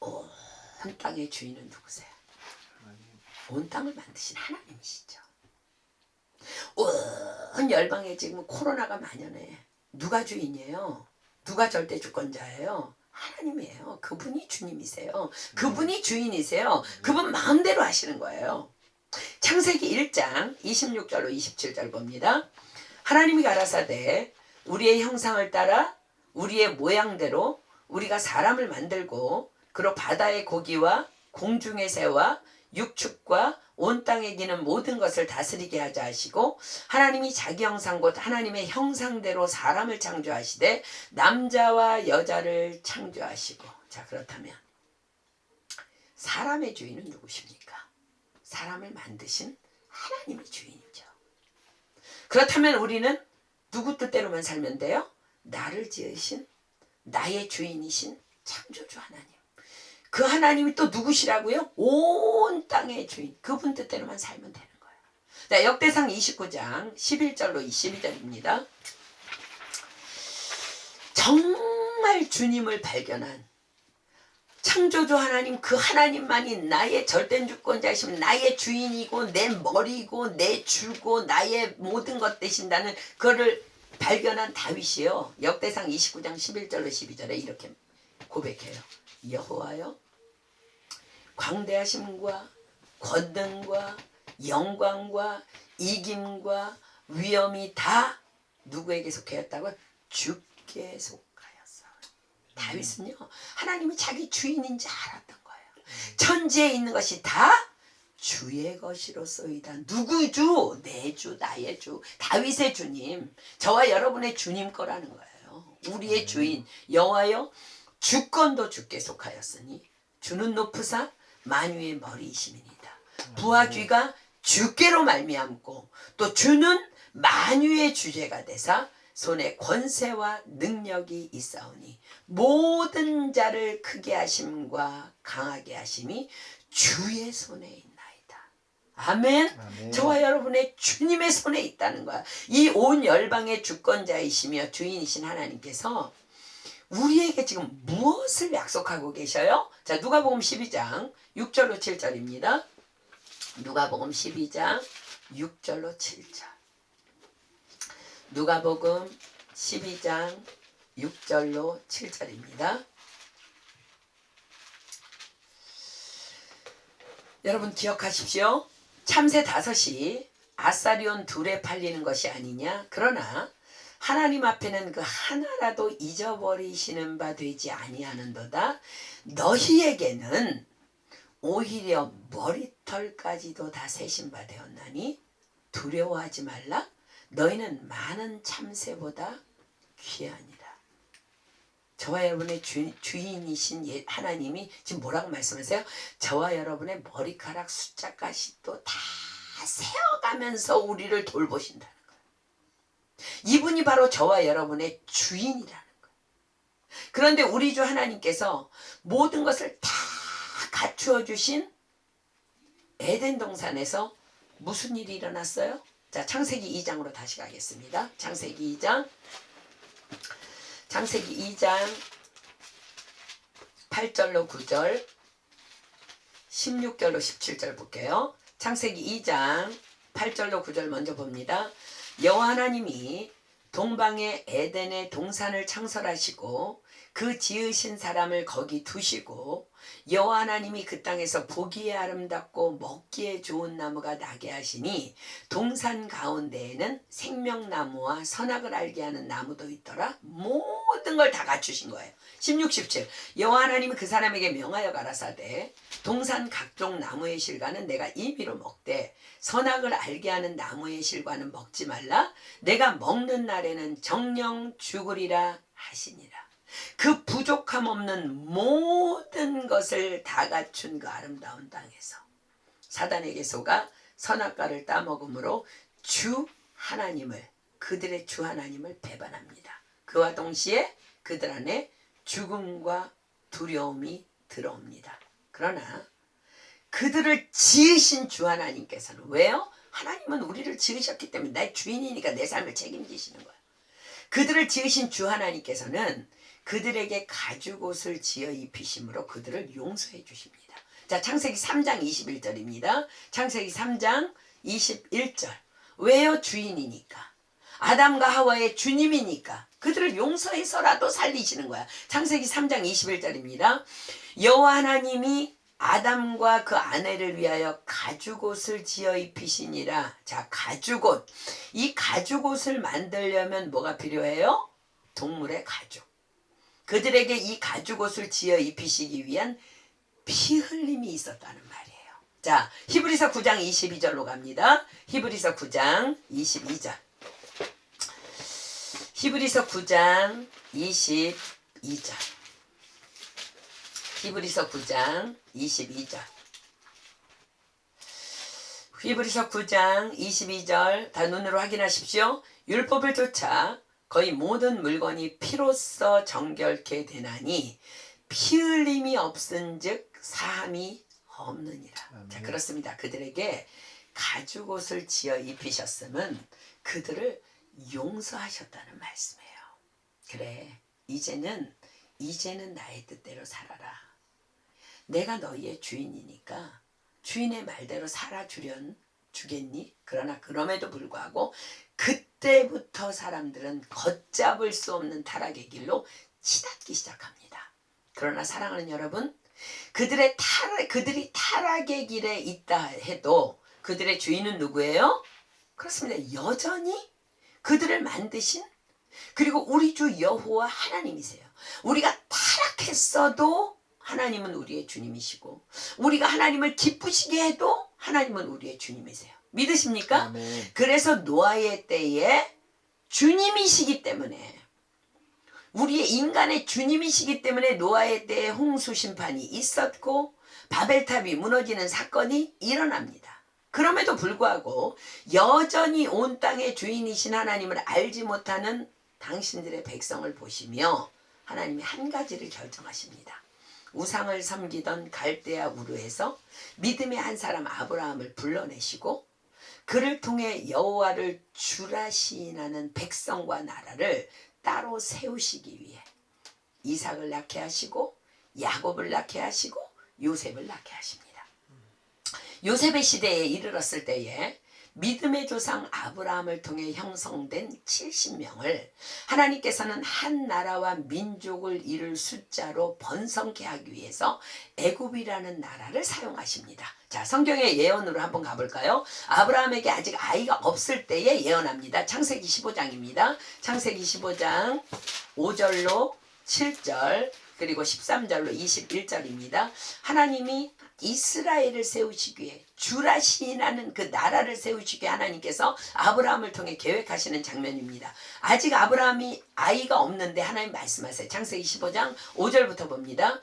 온 땅의 주인은 누구세요? 온 땅을 만드신 하나님이시죠. 온 열방에 지금 코로나가 만연해. 누가 주인이에요? 누가 절대 주권자예요? 하나님이에요. 그분이 주님이세요. 그분이 주인이세요. 그분 마음대로 하시는 거예요. 창세기 1장 26절로 27절 봅니다. 하나님이 가라사대 우리의 형상을 따라 우리의 모양대로 우리가 사람을 만들고 그로 바다의 고기와 공중의 새와 육축과 온 땅에 기는 모든 것을 다스리게 하자 하시고, 하나님이 자기 형상 곧 하나님의 형상대로 사람을 창조하시되 남자와 여자를 창조하시고. 자, 그렇다면 사람의 주인은 누구십니까? 사람을 만드신 하나님이 주인이죠. 그렇다면 우리는 누구 뜻대로만 살면 돼요? 나를 지으신 나의 주인이신 창조주 하나님, 그 하나님이 또 누구시라고요? 온 땅의 주인, 그분 뜻대로만 살면 되는 거예요. 자, 역대상 29장 11절로 22절입니다. 정말 주님을 발견한, 창조주 하나님, 그 하나님만이 나의 절대 주권자이시면 나의 주인이고 내 머리고 내 주고 나의 모든 것 되신다는 그거를 발견한 다윗이요. 역대상 29장 11절로 12절에 이렇게 고백해요. 여호와여, 광대하심과 권능과 영광과 이김과 위엄이 다 누구에게 속하였다고? 주께 속하였어. 다윗은요, 하나님이 자기 주인인지 알았던 거예요. 천지에 있는 것이 다 주의 것이로소이다. 누구 주? 내 주, 나의 주, 다윗의 주님, 저와 여러분의 주님 거라는 거예요. 우리의 주인 여호와여, 주권도 주께 속하였으니 주는 높으사 만유의 머리이심이니이다. 부와 귀가 주께로 말미암고 또 주는 만유의 주제가 되사 손에 권세와 능력이 있사오니 모든 자를 크게 하심과 강하게 하심이 주의 손에 있나이다. 아멘. 아멘. 저와 여러분의 주님의 손에 있다는 거야. 이 온 열방의 주권자이시며 주인이신 하나님께서 우리에게 지금 무엇을 약속하고 계셔요? 자, 누가복음 12장 6절로 7절입니다. 누가복음 12장 6절로 7절. 누가복음 12장 6절로 7절입니다. 여러분 기억하십시오. 참새 5이 아사리온 둘에 팔리는 것이 아니냐. 그러나 하나님 앞에는 그 하나라도 잊어버리시는 바 되지 아니하는도다. 너희에게는 오히려 머리털까지도 다 세신 바 되었나니 두려워하지 말라. 너희는 많은 참새보다 귀하니라. 저와 여러분의 주인이신 하나님이 지금 뭐라고 말씀하세요? 저와 여러분의 머리카락 숫자까지도 다 세어가면서 우리를 돌보신다는 거예요. 이분이 바로 저와 여러분의 주인이라는 거예요. 그런데 우리 주 하나님께서 모든 것을 다 갖추어 주신 에덴 동산에서 무슨 일이 일어났어요? 자, 창세기 2장으로 다시 가겠습니다. 창세기 2장 8절로 9절 16절로 17절 볼게요. 창세기 2장 8절로 9절 먼저 봅니다. 여호와 하나님이 동방의 에덴의 동산을 창설하시고 그 지으신 사람을 거기 두시고 여호와 하나님이 그 땅에서 보기에 아름답고 먹기에 좋은 나무가 나게 하시니 동산 가운데에는 생명나무와 선악을 알게 하는 나무도 있더라. 모든 걸 다 갖추신 거예요. 16, 17 여호와 하나님이 그 사람에게 명하여 가라사대 동산 각종 나무의 실과는 내가 임의로 먹되 선악을 알게 하는 나무의 실과는 먹지 말라. 내가 먹는 날에는 정령 죽으리라 하시니라. 그 부족함 없는 모든 것을 다 갖춘 그 아름다운 땅에서 사단에게 속아 선악과를 따먹음으로 주 하나님을, 그들의 주 하나님을 배반합니다. 그와 동시에 그들 안에 죽음과 두려움이 들어옵니다. 그러나 그들을 지으신 주 하나님께서는, 왜요? 하나님은 우리를 지으셨기 때문에 내 주인이니까 내 삶을 책임지시는 거예요. 그들을 지으신 주 하나님께서는 그들에게 가죽옷을 지어 입히심으로 그들을 용서해 주십니다. 자, 창세기 3장 21절입니다. 창세기 3장 21절. 왜요? 주인이니까. 아담과 하와의 주님이니까 그들을 용서해서라도 살리시는 거야. 창세기 3장 21절입니다. 여호와 하나님이 아담과 그 아내를 위하여 가죽옷을 지어 입히시니라. 자, 가죽옷. 이 가죽옷을 만들려면 뭐가 필요해요? 동물의 가죽. 그들에게 이 가죽옷을 지어 입히시기 위한 피 흘림이 있었다는 말이에요. 자, 히브리서 9장 22절로 갑니다. 히브리서 9장 22절. 히브리서 9장 22절. 히브리서 9장 22절. 히브리서 9장 22절 다 눈으로 확인하십시오. 율법을 쫓아 거의 모든 물건이 피로써 정결케 되나니 피 흘림이 없은즉 사함이 없느니라. 자, 그렇습니다. 그들에게 가죽옷을 지어 입히셨음은 그들을 용서하셨다는 말씀이에요. 그래, 이제는 나의 뜻대로 살아라. 내가 너희의 주인이니까 주인의 말대로 주겠니? 그러나 그럼에도 불구하고 그때부터 사람들은 걷잡을 수 없는 타락의 길로 치닫기 시작합니다. 그러나 사랑하는 여러분, 그들이 타락의 길에 있다 해도 그들의 주인은 누구예요? 그렇습니다. 여전히 그들을 만드신 그리고 우리 주 여호와 하나님이세요. 우리가 타락했어도 하나님은 우리의 주님이시고 우리가 하나님을 기쁘시게 해도 하나님은 우리의 주님이세요. 믿으십니까? 아멘. 그래서 노아의 때에 주님이시기 때문에 우리의 인간의 주님이시기 때문에 노아의 때에 홍수 심판이 있었고 바벨탑이 무너지는 사건이 일어납니다. 그럼에도 불구하고 여전히 온 땅의 주인이신 하나님을 알지 못하는 당신들의 백성을 보시며 하나님이 한 가지를 결정하십니다. 우상을 섬기던 갈대아 우르에서 믿음의 한 사람 아브라함을 불러내시고 그를 통해 여호와를 주라 시인하는 백성과 나라를 따로 세우시기 위해 이삭을 낳게 하시고 야곱을 낳게 하시고 요셉을 낳게 하십니다. 요셉의 시대에 이르렀을 때에 믿음의 조상 아브라함을 통해 형성된 70명을 하나님께서는 한 나라와 민족을 이룰 숫자로 번성케 하기 위해서 애굽이라는 나라를 사용하십니다. 자, 성경의 예언으로 한번 가볼까요? 아브라함에게 아직 아이가 없을 때에 예언합니다. 창세기 15장입니다. 창세기 15장 5절로 7절 그리고 13절로 21절입니다. 하나님이 이스라엘을 세우시기 위해 주라 시인하는 그 나라를 세우시기 위해 하나님께서 아브라함을 통해 계획하시는 장면입니다. 아직 아브라함이 아이가 없는데 하나님 말씀하세요. 창세기 15장 5절부터 봅니다.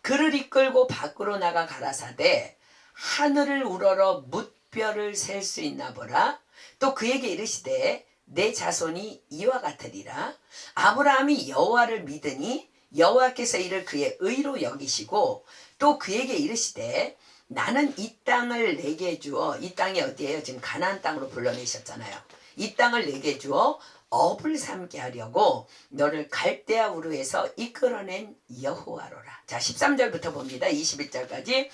그를 이끌고 밖으로 나가 가라사대 하늘을 우러러 뭇별을 셀 수 있나 보라. 또 그에게 이르시되 내 자손이 이와 같으리라. 아브라함이 여호와를 믿으니 여호와께서 이를 그의 의로 여기시고 또 그에게 이르시되 나는 이 땅을 내게 주어 이 땅이 어디예요? 지금 가나안 땅으로 불러내셨잖아요. 이 땅을 내게 주어 업을 삼게 하려고 너를 갈대아 우르에서 이끌어낸 여호와로라. 자, 13절부터 봅니다. 21절까지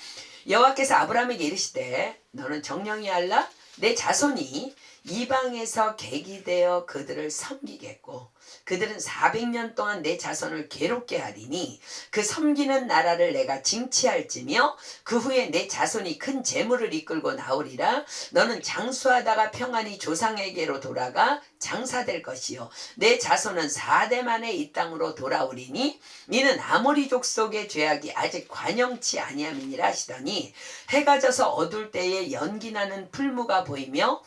여호와께서 아브라함에게 이르시되 너는 정령이 알라 내 자손이 이방에서 객이되어 그들을 섬기겠고 그들은 400년 동안 내 자손을 괴롭게 하리니 그 섬기는 나라를 내가 징치할지며 그 후에 내 자손이 큰 재물을 이끌고 나오리라. 너는 장수하다가 평안히 조상에게로 돌아가 장사될 것이요 내 자손은 4대 만에 이 땅으로 돌아오리니 이는 아모리 족속의 죄악이 아직 관영치 아니함이니라 하시더니 해가 져서 어둘 때에 연기나는 풀무가 보이며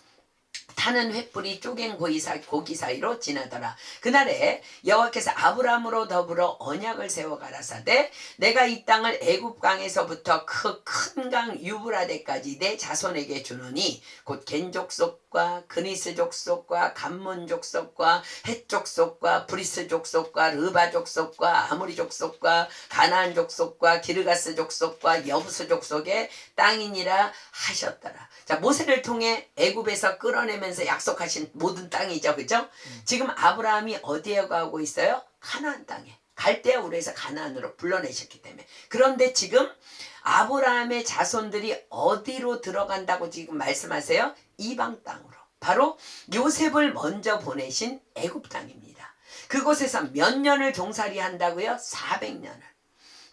타는 횃불이 쪼갠 고기 사이로 지나더라. 그날에 여호와께서 아브라함으로 더불어 언약을 세워 가라사대 내가 이 땅을 애굽 강에서부터 그 큰 강 유브라데까지 내 자손에게 주노니 곧 겐 족속과 그니스 족속과 감몬 족속과 헷 족속과 브리스 족속과 르바 족속과 아모리 족속과 가나안 족속과 기르가스 족속과 여부스 족속의 땅이니라 하셨더라. 자, 모세를 통해 애굽에서 끌어내면서 약속하신 모든 땅이죠. 그죠? 지금 아브라함이 어디에 가고 있어요? 가나안 땅에. 갈대아 우르에서 가나안으로 불러내셨기 때문에. 그런데 지금 아브라함의 자손들이 어디로 들어간다고 지금 말씀하세요? 이방 땅으로. 바로 요셉을 먼저 보내신 애굽 땅입니다. 그곳에서 몇 년을 종살이 한다고요? 400년을.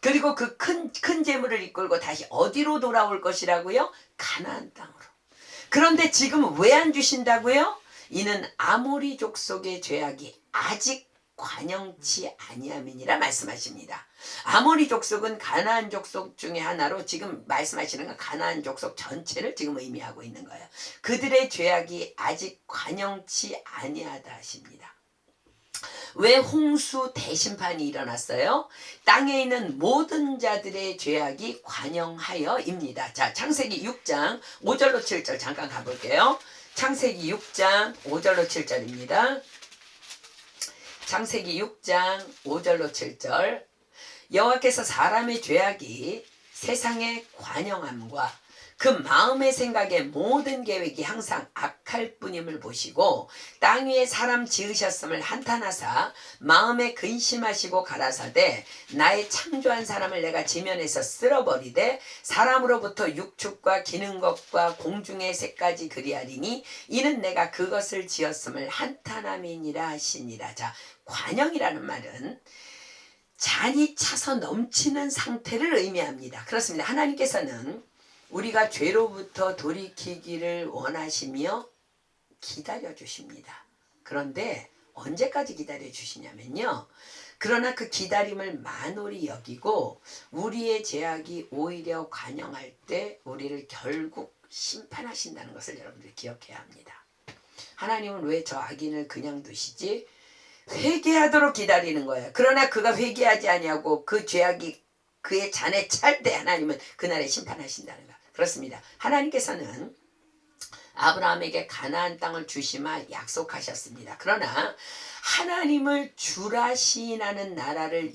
그리고 그 큰 재물을 이끌고 다시 어디로 돌아올 것이라고요? 가나안 땅으로. 그런데 지금 왜 안 주신다고요? 이는 아모리 족속의 죄악이 아직 관영치 아니함이니라 말씀하십니다. 아모리 족속은 가나안 족속 중에 하나로 지금 말씀하시는 건 가나안 족속 전체를 지금 의미하고 있는 거예요. 그들의 죄악이 아직 관영치 아니하다 하십니다. 왜 홍수 대심판이 일어났어요? 땅에 있는 모든 자들의 죄악이 관영하여입니다. 자, 창세기 6장 5절로 7절 잠깐 가볼게요. 창세기 6장 5절로 7절입니다. 창세기 6장 5절로 7절 여호와께서 사람의 죄악이 세상의 관영함과 그 마음의 생각의 모든 계획이 항상 악할 뿐임을 보시고 땅 위에 사람 지으셨음을 한탄하사 마음에 근심하시고 가라사대 나의 창조한 사람을 내가 지면에서 쓸어버리되 사람으로부터 육축과 기는 것과 공중의 새까지 그리하리니 이는 내가 그것을 지었음을 한탄함이니라 하시니라. 자, 관영이라는 말은 잔이 차서 넘치는 상태를 의미합니다. 그렇습니다. 하나님께서는 우리가 죄로부터 돌이키기를 원하시며 기다려 주십니다. 그런데 언제까지 기다려 주시냐면요. 그러나 그 기다림을 만홀히 여기고 우리의 죄악이 오히려 관영할 때 우리를 결국 심판하신다는 것을 여러분들이 기억해야 합니다. 하나님은 왜 저 악인을 그냥 두시지? 회개하도록 기다리는 거예요. 그러나 그가 회개하지 아니하고 그 죄악이 그의 잔에 찰 때 하나님은 그날에 심판하신다는 거예요. 그렇습니다. 하나님께서는 아브라함에게 가나안 땅을 주시마 약속하셨습니다. 그러나 하나님을 주라 시인하는 나라를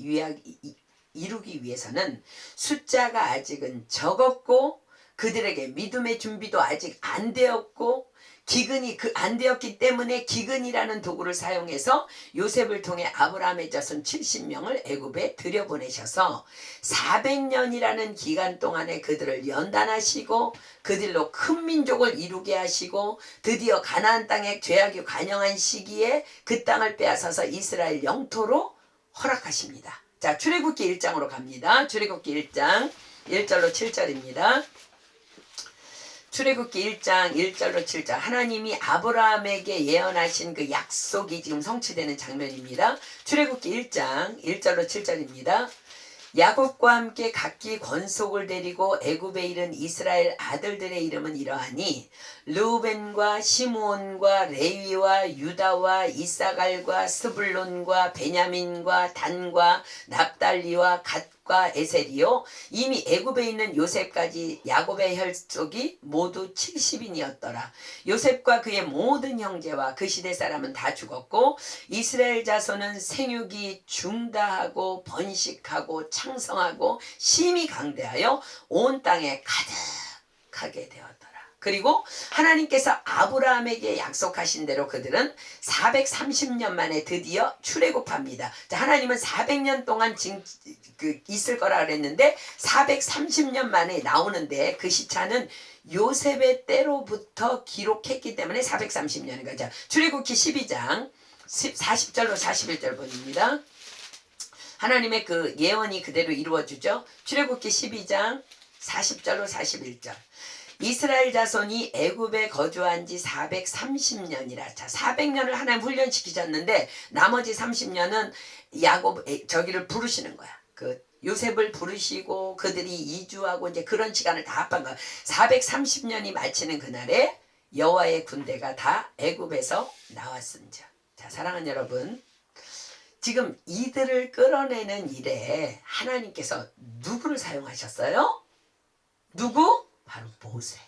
이루기 위해서는 숫자가 아직은 적었고 그들에게 믿음의 준비도 아직 안 되었고 기근이 안 되었기 때문에 기근이라는 도구를 사용해서 요셉을 통해 아브라함의 자손 70명을 애굽에 들여보내셔서 400년이라는 기간 동안에 그들을 연단하시고 그들로 큰 민족을 이루게 하시고 드디어 가나안 땅에 죄악이 관영한 시기에 그 땅을 빼앗아서 이스라엘 영토로 허락하십니다. 자, 출애굽기 1장으로 갑니다. 출애굽기 1장 1절로 7절입니다. 출애굽기 1장 1절로 7절 하나님이 아브라함에게 예언하신 그 약속이 지금 성취되는 장면입니다. 출애굽기 1장 1절로 7절입니다. 야곱과 함께 각기 권속을 데리고 애굽에 이른 이스라엘 아들들의 이름은 이러하니 르우벤과 시므온과 레위와 유다와 이사갈과 스불론과 베냐민과 단과 납달리와 갓과 에셀이요 이미 애굽에 있는 요셉까지 야곱의 혈족이 모두 70인이었더라. 요셉과 그의 모든 형제와 그 시대 사람은 다 죽었고 이스라엘 자손은 생육이 중다하고 번식하고 창성하고 심히 강대하여 온 땅에 가득하게 되었더라. 그리고 하나님께서 아브라함에게 약속하신 대로 그들은 430년 만에 드디어 출애굽합니다. 자, 하나님은 400년 동안 있을 거라 그랬는데 430년 만에 나오는데 그 시차는 요셉의 때로부터 기록했기 때문에 430년인 거죠. 출애굽기 12장 40절로 41절 본입니다. 하나님의 그 예언이 그대로 이루어지죠. 출애굽기 12장 40절로 41절 이스라엘 자손이 애굽에 거주한 지 430년이라. 자, 400년을 하나님 훈련시키셨는데 나머지 30년은 야곱 저기를 부르시는 거야. 그 요셉을 부르시고 그들이 이주하고 이제 그런 시간을 다 합한 거야. 430년이 마치는 그날에 여호와의 군대가 다 애굽에서 나왔습니다. 자, 사랑하는 여러분, 지금 이들을 끌어내는 일에 하나님께서 누구를 사용하셨어요? 누구? 바로 모세.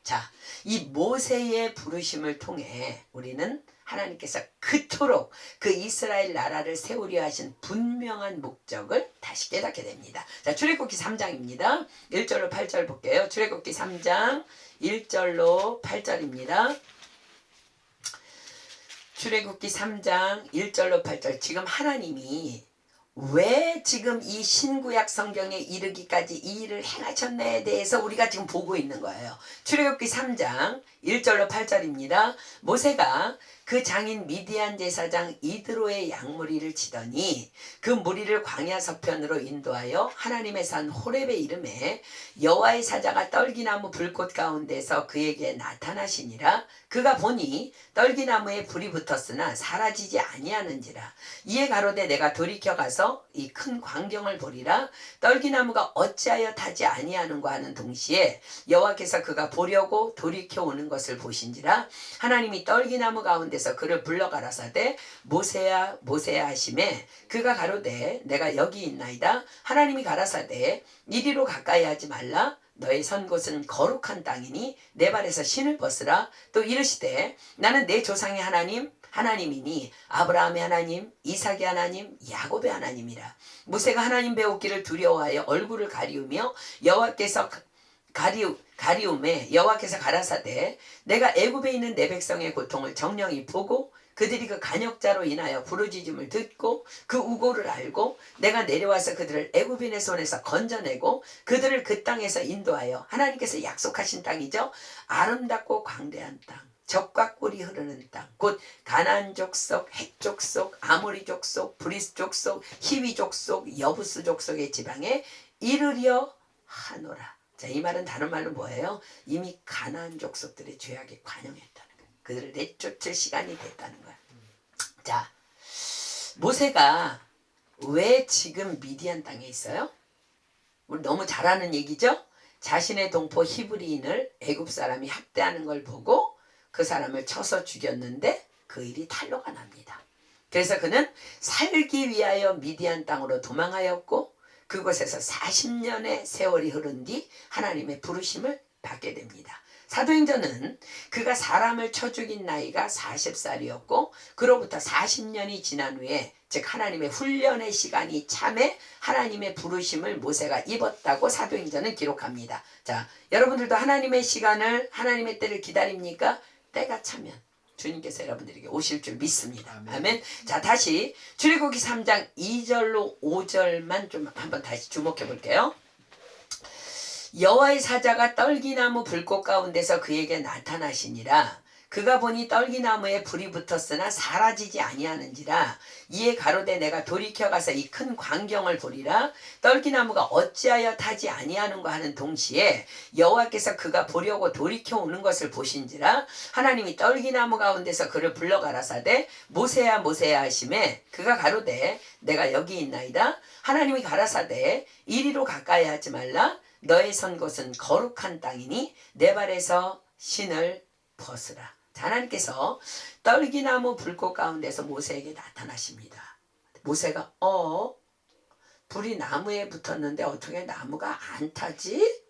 자, 이 모세의 부르심을 통해 우리는 하나님께서 그토록 그 이스라엘 나라를 세우려 하신 분명한 목적을 다시 깨닫게 됩니다. 자, 출애굽기 3장입니다. 1절로 8절 볼게요. 출애굽기 3장 1절로 8절입니다. 출애굽기 3장 1절로 8절 지금 하나님이 왜 지금 이 신구약 성경에 이르기까지 이 일을 행하셨네에 대해서 우리가 지금 보고 있는 거예요. 출애굽기 3장 1절로 8절입니다. 모세가 그 장인 미디안 제사장 이드로의 양무리를 치더니 그 무리를 광야 서편으로 인도하여 하나님의 산 호렙에 이름에 여호와의 사자가 떨기나무 불꽃 가운데서 그에게 나타나시니라. 그가 보니 떨기나무에 불이 붙었으나 사라지지 아니하는지라. 이에 가로되 내가 돌이켜 가서 이 큰 광경을 보리라. 떨기나무가 어찌하여 타지 아니하는가 하는 동시에 여호와께서 그가 보려고 돌이켜 오는 것을 보신지라. 하나님이 떨기나무 가운데서 그를 불러 가라사대 모세야 모세야 하시매 그가 가로되 내가 여기 있나이다. 하나님이 가라사대 이리로 가까이 하지 말라. 너의 선 곳은 거룩한 땅이니 내 발에서 신을 벗으라. 또 이르시되 나는 내 조상의 하나님이니 아브라함의 하나님, 이삭의 하나님, 야곱의 하나님이라. 모세가 하나님 배우기를 두려워하여 얼굴을 가리우며 여호와께서 가리움에 여호와께서 가라사대 내가 애굽에 있는 내 백성의 고통을 정령히 보고 그들이 그 간역자로 인하여 부르짖음을 듣고 그 우고를 알고 내가 내려와서 그들을 애굽인의 손에서 건져내고 그들을 그 땅에서 인도하여 하나님께서 약속하신 땅이죠. 아름답고 광대한 땅 젖과 꿀이 흐르는 땅 곧 가나안 족속, 헷 족속, 아모리 족속, 브리스 족속, 히위 족속, 여부스 족속의 지방에 이르려 하노라. 자, 이 말은 다른 말로 뭐예요? 이미 가나안 족속들의 죄악에 관영했다는 거예요. 그들을 내쫓을 시간이 됐다는 거예요. 자, 모세가 왜 지금 미디안 땅에 있어요? 우리 너무 잘 아는 얘기죠? 자신의 동포 히브리인을 애굽 사람이 학대하는 걸 보고 그 사람을 쳐서 죽였는데 그 일이 탄로가 납니다. 그래서 그는 살기 위하여 미디안 땅으로 도망하였고 그곳에서 40년의 세월이 흐른 뒤 하나님의 부르심을 받게 됩니다. 사도행전은 그가 사람을 쳐 죽인 나이가 40살이었고 그로부터 40년이 지난 후에 즉 하나님의 훈련의 시간이 참에 하나님의 부르심을 모세가 입었다고 사도행전은 기록합니다. 자, 여러분들도 하나님의 시간을 하나님의 때를 기다립니까? 때가 차면 주님께서 여러분들에게 오실 줄 믿습니다. 아멘. 아멘. 자, 다시 출애굽기 3장 2절로 5절만 좀 한번 다시 주목해 볼게요. 여호와의 사자가 떨기나무 불꽃 가운데서 그에게 나타나시니라. 그가 보니 떨기나무에 불이 붙었으나 사라지지 아니하는지라. 이에 가로되 내가 돌이켜 가서 이 큰 광경을 보리라. 떨기나무가 어찌하여 타지 아니하는가 하는 동시에 여호와께서 그가 보려고 돌이켜 오는 것을 보신지라. 하나님이 떨기나무 가운데서 그를 불러 가라사대 모세야 모세야 하시매 그가 가로되 내가 여기 있나이다. 하나님이 가라사대 이리로 가까이 하지 말라. 너의 선 곳은 거룩한 땅이니 내 발에서 신을 벗으라. 하나님께서 떨기나무 불꽃 가운데서 모세에게 나타나십니다. 모세가 불이 나무에 붙었는데 어떻게 나무가 안 타지?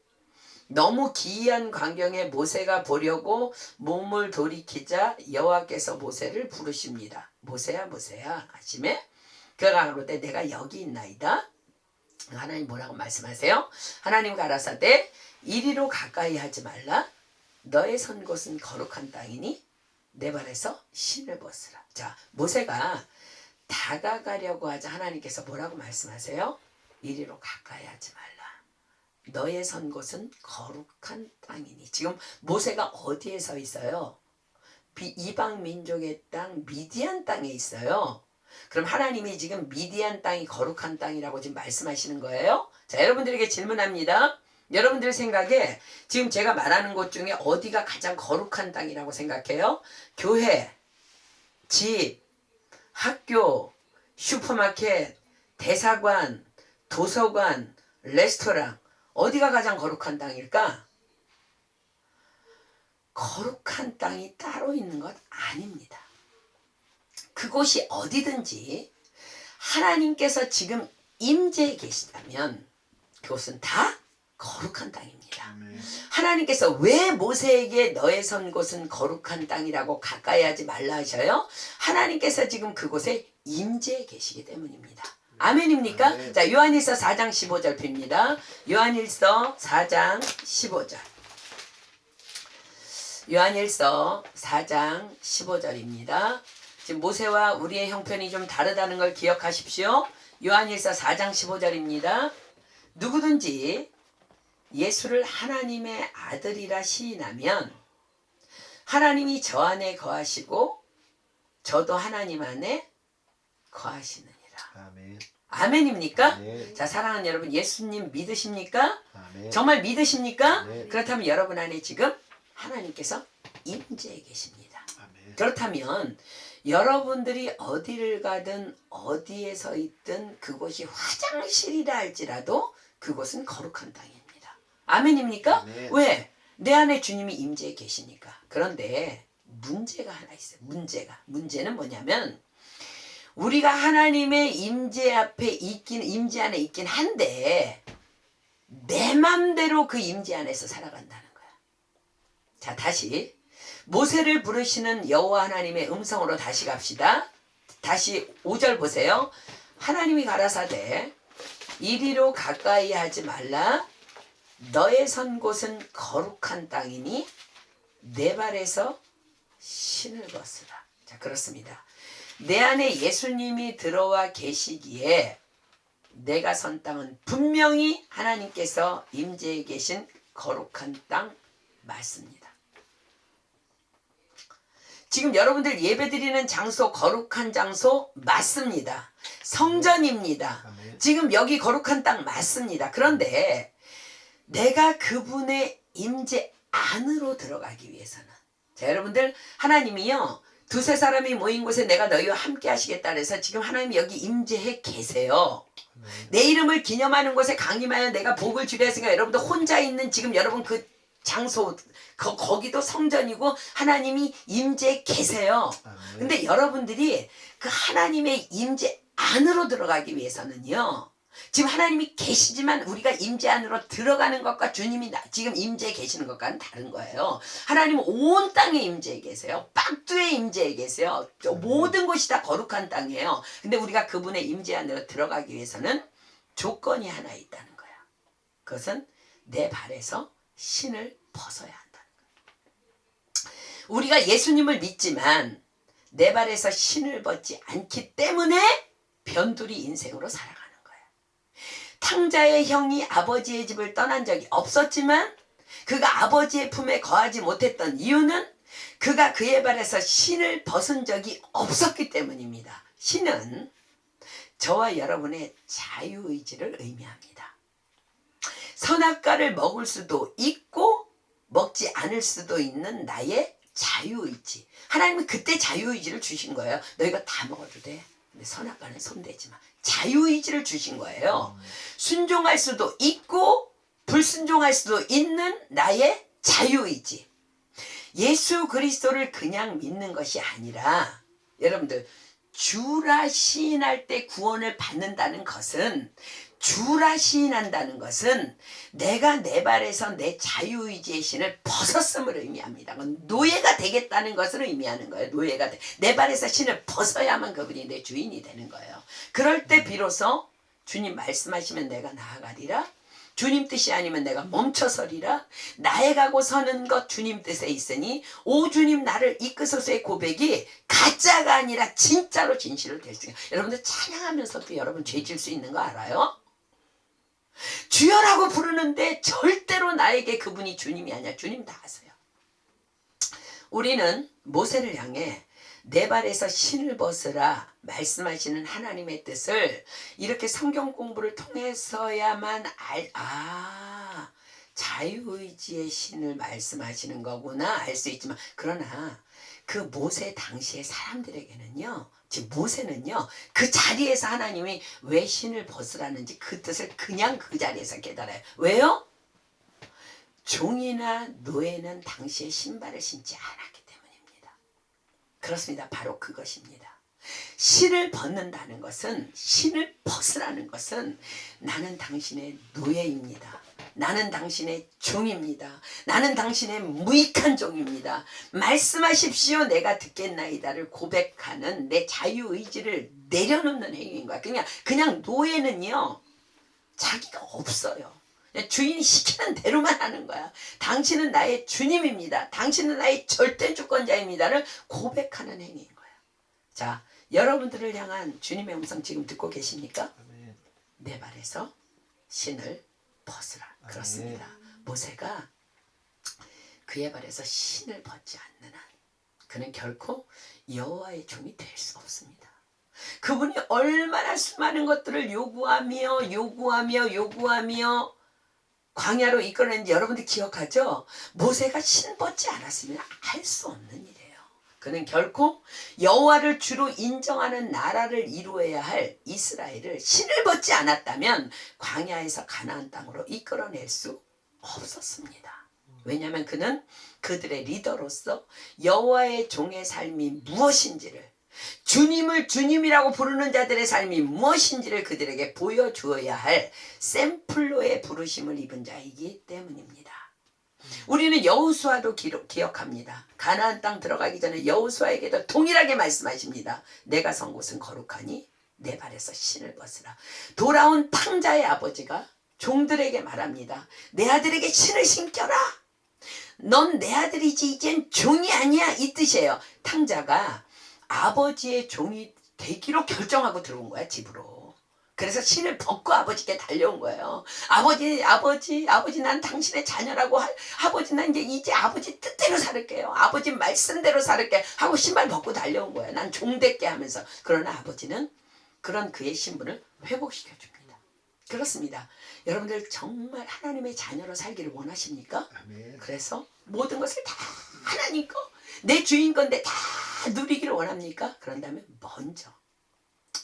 너무 기이한 광경에 모세가 보려고 몸을 돌이키자 여호와께서 모세를 부르십니다. 모세야 모세야 하시매 그가 가로되 내가 여기 있나이다. 하나님 뭐라고 말씀하세요? 하나님 가라사대 이리로 가까이 하지 말라. 너의 선 곳은 거룩한 땅이니 내 발에서 신을 벗으라. 자, 모세가 다가가려고 하자 하나님께서 뭐라고 말씀하세요? 이리로 가까이 하지 말라. 너의 선 곳은 거룩한 땅이니. 지금 모세가 어디에 서 있어요? 이방 민족의 땅 미디안 땅에 있어요. 그럼 하나님이 지금 미디안 땅이 거룩한 땅이라고 지금 말씀하시는 거예요? 자, 여러분들에게 질문합니다. 여러분들 생각에 지금 제가 말하는 곳 중에 어디가 가장 거룩한 땅이라고 생각해요? 교회, 집, 학교, 슈퍼마켓, 대사관, 도서관, 레스토랑 어디가 가장 거룩한 땅일까? 거룩한 땅이 따로 있는 것 아닙니다. 그곳이 어디든지 하나님께서 지금 임재해 계시다면 그곳은 다 거룩한 땅입니다. 하나님께서 왜 모세에게 너의 선 곳은 거룩한 땅이라고 가까이 하지 말라 하셔요? 하나님께서 지금 그곳에 임재해 계시기 때문입니다. 아멘입니까? 아멘. 자, 요한일서 4장 15절 핍니다. 요한일서 4장 15절. 요한일서 4장 15절입니다. 지금 모세와 우리의 형편이 좀 다르다는 걸 기억하십시오. 요한일서 4장 15절입니다. 누구든지 예수를 하나님의 아들이라 시인하면 하나님이 저 안에 거하시고 저도 하나님 안에 거하시느니라. 아멘. 아멘입니까? 아멘. 자, 사랑하는 여러분, 예수님 믿으십니까? 아멘. 정말 믿으십니까? 아멘. 그렇다면 여러분 안에 지금 하나님께서 임재해 계십니다. 아멘. 그렇다면 여러분들이 어디를 가든 어디에 서 있든 그곳이 화장실이라 할지라도 그곳은 거룩한 땅입니다. 아멘입니까? 아멘. 왜? 내 안에 주님이 임재해 계시니까. 그런데 문제가 하나 있어요. 문제는 뭐냐면 우리가 하나님의 임재 앞에 있긴 임재 안에 있긴 한데 내 맘대로 그 임재 안에서 살아간다는 거야. 자, 다시 모세를 부르시는 여호와 하나님의 음성으로 다시 갑시다. 다시 5절 보세요. 하나님이 가라사대 이리로 가까이 하지 말라. 너의 선 곳은 거룩한 땅이니 내 발에서 신을 벗으라. 자, 그렇습니다. 내 안에 예수님이 들어와 계시기에 내가 선 땅은 분명히 하나님께서 임재해 계신 거룩한 땅 맞습니다. 지금 여러분들 예배드리는 장소 거룩한 장소 맞습니다. 성전입니다. 아멘. 지금 여기 거룩한 땅 맞습니다. 그런데 내가 그분의 임재 안으로 들어가기 위해서는, 자, 여러분들 하나님이요 두세 사람이 모인 곳에 내가 너희와 함께 하시겠다 그래서 지금 하나님이 여기 임재해 계세요. 내 이름을 기념하는 곳에 강림하여 내가 복을 주려 했으니까 여러분들 혼자 있는 지금 여러분 그 장소 거기도 성전이고 하나님이 임재해 계세요. 아멘. 근데 여러분들이 그 하나님의 임재 안으로 들어가기 위해서는요, 지금 하나님이 계시지만 우리가 임재 안으로 들어가는 것과 주님이 지금 임재해 계시는 것과는 다른 거예요. 하나님은 온 땅에 임재해 계세요. 빡두에 임재해 계세요. 모든 곳이 다 거룩한 땅이에요. 근데 우리가 그분의 임재 안으로 들어가기 위해서는 조건이 하나 있다는 거야. 그것은 내 발에서 신을 벗어야 한다는 거야. 우리가 예수님을 믿지만 내 발에서 신을 벗지 않기 때문에 변두리 인생으로 살아가는 거야. 탕자의 형이 아버지의 집을 떠난 적이 없었지만 그가 아버지의 품에 거하지 못했던 이유는 그가 그의 발에서 신을 벗은 적이 없었기 때문입니다. 신은 저와 여러분의 자유의지를 의미합니다. 선악과를 먹을 수도 있고 먹지 않을 수도 있는 나의 자유의지. 하나님은 그때 자유의지를 주신 거예요. 너희가 다 먹어도 돼. 근데 선악과는 손대지 마. 자유의지를 주신 거예요. 순종할 수도 있고 불순종할 수도 있는 나의 자유의지. 예수 그리스도를 그냥 믿는 것이 아니라 여러분들 주라 시인할 때 구원을 받는다는 것은, 주라 시인한다는 것은 내가 내 발에서 내 자유의지의 신을 벗었음을 의미합니다. 노예가 되겠다는 것을 의미하는 거예요. 노예가 내 발에서 신을 벗어야만 그분이 내 주인이 되는 거예요. 그럴 때 비로소 주님 말씀하시면 내가 나아가리라, 주님 뜻이 아니면 내가 멈춰서리라, 나의 가고 서는 것 주님 뜻에 있으니 오 주님 나를 이끄소서의 고백이 가짜가 아니라 진짜로 진실로 될 수 있어요. 여러분들 찬양하면서도 여러분 죄 질 수 있는 거 알아요? 주여라고 부르는데 절대로 나에게 그분이 주님이 아니야. 주님 다 아세요. 우리는 모세를 향해 내 발에서 신을 벗으라 말씀하시는 하나님의 뜻을 이렇게 성경 공부를 통해서야만 자유의지의 신을 말씀하시는 거구나 알 수 있지만, 그러나 그 모세 당시의 사람들에게는요, 즉 모세는요 그 자리에서 하나님이 왜 신을 벗으라는지 그 뜻을 그냥 그 자리에서 깨달아요. 왜요? 종이나 노예는 당시에 신발을 신지 않았기 때문입니다. 그렇습니다. 바로 그것입니다. 신을 벗는다는 것은, 신을 벗으라는 것은 나는 당신의 노예입니다. 나는 당신의 종입니다. 나는 당신의 무익한 종입니다. 말씀하십시오 내가 듣겠나이다를 고백하는 내 자유의지를 내려놓는 행위인 거야. 그냥 노예는요 자기가 없어요. 주인이 시키는 대로만 하는 거야. 당신은 나의 주님입니다. 당신은 나의 절대 주권자입니다를 고백하는 행위인 거야. 자, 여러분들을 향한 주님의 음성 지금 듣고 계십니까? 아멘. 내 발에서 신을 벗으라. 그렇습니다. 모세가 그의 발에서 신을 벗지 않는 한 그는 결코 여호와의 종이 될 수 없습니다. 그분이 얼마나 수많은 것들을 요구하며 광야로 이끌어낸지 여러분들 기억하죠? 모세가 신 벗지 않았으면 할 수 없는 일이에요. 그는 결코 여호와를 주로 인정하는 나라를 이루어야 할 이스라엘을 신을 벗지 않았다면 광야에서 가나안 땅으로 이끌어낼 수 없었습니다. 왜냐하면 그는 그들의 리더로서 여호와의 종의 삶이 무엇인지를, 주님을 주님이라고 부르는 자들의 삶이 무엇인지를 그들에게 보여주어야 할 샘플로의 부르심을 입은 자이기 때문입니다. 우리는 여호수아도 기억합니다. 가나안 땅 들어가기 전에 여호수아에게도 동일하게 말씀하십니다. 내가 선 곳은 거룩하니 내 발에서 신을 벗으라. 돌아온 탕자의 아버지가 종들에게 말합니다. 내 아들에게 신을 신겨라. 넌 내 아들이지 이젠 종이 아니야, 이 뜻이에요. 탕자가 아버지의 종이 되기로 결정하고 들어온 거야, 집으로. 그래서 신을 벗고 아버지께 달려온 거예요. 아버지 난 당신의 자녀라고. 아버지 난 이제 아버지 뜻대로 살을게요. 아버지 말씀대로 살을게 하고 신발 벗고 달려온 거예요. 난 종됐게 하면서. 그러나 아버지는 그런 그의 신분을 회복시켜 줍니다. 그렇습니다. 여러분들 정말 하나님의 자녀로 살기를 원하십니까? 아멘. 그래서 모든 것을 다 하나님 거, 내 주인 건데 다 누리기를 원합니까? 그런다면 먼저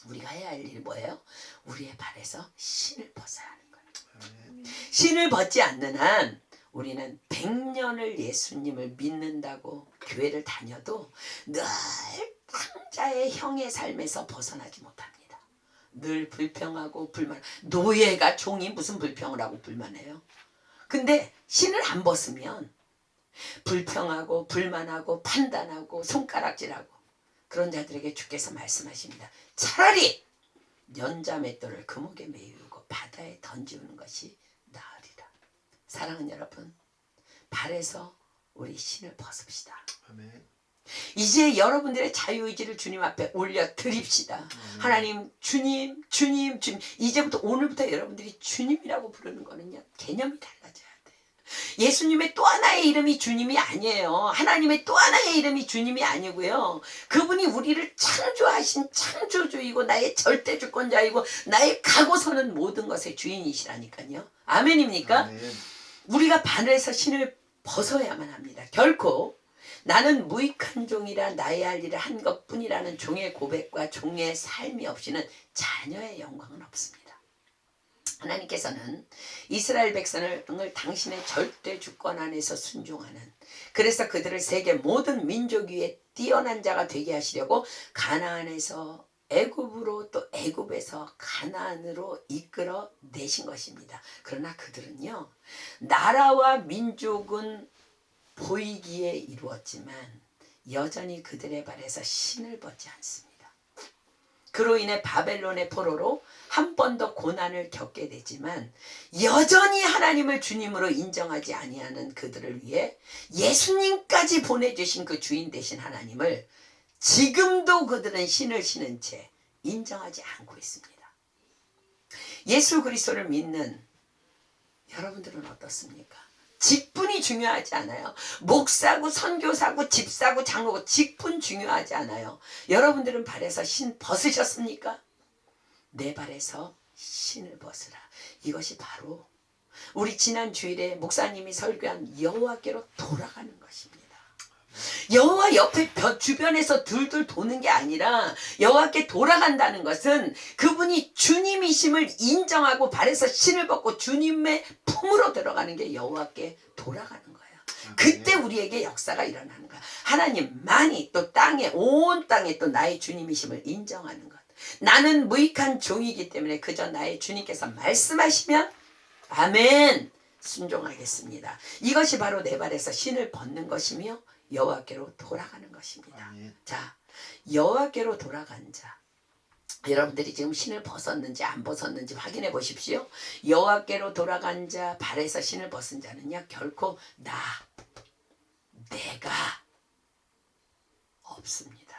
우리가 해야 할 일이 뭐예요? 우리의 발에서 신을 벗어야 하는 거예요. 신을 벗지 않는 한 우리는 100년을 예수님을 믿는다고 교회를 다녀도 늘 탕자의 형의 삶에서 벗어나지 못합니다. 늘 불평하고 불만. 노예가 종이 무슨 불평을 하고 불만해요? 근데 신을 안 벗으면 불평하고 불만하고 판단하고 손가락질하고 그런 자들에게 주께서 말씀하십니다. 차라리 연자맷돌을 금옥에 메우고 바다에 던지우는 것이 나으리라. 사랑하는 여러분, 발에서 우리 신을 벗읍시다. 아멘. 이제 여러분들의 자유의지를 주님 앞에 올려 드립시다. 하나님, 주님. 이제부터 오늘부터 여러분들이 주님이라고 부르는 거는요, 개념이 달라져야 돼. 예수님의 또 하나의 이름이 주님이 아니에요. 하나님의 또 하나의 이름이 주님이 아니고요. 그분이 우리를 창조하신 창조주이고 나의 절대주권자이고 나의 가고 서는 모든 것의 주인이시라니까요. 아멘입니까? 아멘. 우리가 발에서 신을 벗어야만 합니다. 결코 나는 무익한 종이라 나의 할 일을 한 것뿐이라는 종의 고백과 종의 삶이 없이는 자녀의 영광은 없습니다. 하나님께서는 이스라엘 백성을 당신의 절대 주권 안에서 순종하는, 그래서 그들을 세계 모든 민족 위에 뛰어난 자가 되게 하시려고 가나안에서 애굽으로 또 애굽에서 가나안으로 이끌어 내신 것입니다. 그러나 그들은요, 나라와 민족은 보이기에 이루었지만 여전히 그들의 발에서 신을 벗지 않습니다. 그로 인해 바벨론의 포로로 한 번 더 고난을 겪게 되지만 여전히 하나님을 주님으로 인정하지 아니하는 그들을 위해 예수님까지 보내주신 그 주인 되신 하나님을 지금도 그들은 신을 신은 채 인정하지 않고 있습니다. 예수 그리스도를 믿는 여러분들은 어떻습니까? 직분이 중요하지 않아요. 목사고 선교사고 집사고 장로고 직분 중요하지 않아요. 여러분들은 발에서 신 벗으셨습니까? 내 발에서 신을 벗으라. 이것이 바로 우리 지난 주일에 목사님이 설교한 여호와께로 돌아가는 것입니다. 여호와 옆에 주변에서 둘둘 도는 게 아니라 여호와께 돌아간다는 것은 그분이 주님이심을 인정하고 발에서 신을 벗고 주님의 품으로 들어가는 게 여호와께 돌아가는 거예요. 그때 우리에게 역사가 일어나는 거야. 하나님만이 또 온 땅에 또 나의 주님이심을 인정하는 것. 나는 무익한 종이기 때문에 그저 나의 주님께서 말씀하시면 아멘 순종하겠습니다. 이것이 바로 내 발에서 신을 벗는 것이며 여호와께로 돌아가는 것입니다. 자, 여호와께로 돌아간 자, 여러분들이 지금 신을 벗었는지 안 벗었는지 확인해 보십시오. 여호와께로 돌아간 자, 발에서 신을 벗은 자는요, 결코 내가 없습니다.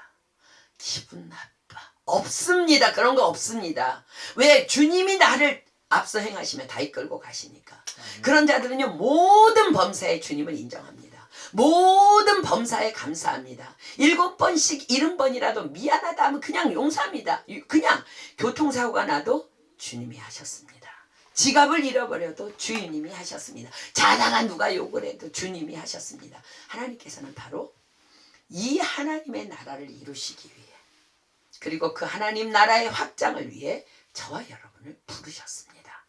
기분 나빠. 없습니다. 그런 거 없습니다. 왜? 주님이 나를 앞서 행하시며 다 이끌고 가시니까. 그런 자들은요, 모든 범사에 주님을 인정합니다. 모든 범사에 감사합니다. 7번씩 70번이라도 미안하다 하면 그냥 용서합니다. 그냥 교통사고가 나도 주님이 하셨습니다. 지갑을 잃어버려도 주님이 하셨습니다. 자다가 누가 욕을 해도 주님이 하셨습니다. 하나님께서는 바로 이 하나님의 나라를 이루시기 위해, 그리고 그 하나님 나라의 확장을 위해 저와 여러분을 부르셨습니다.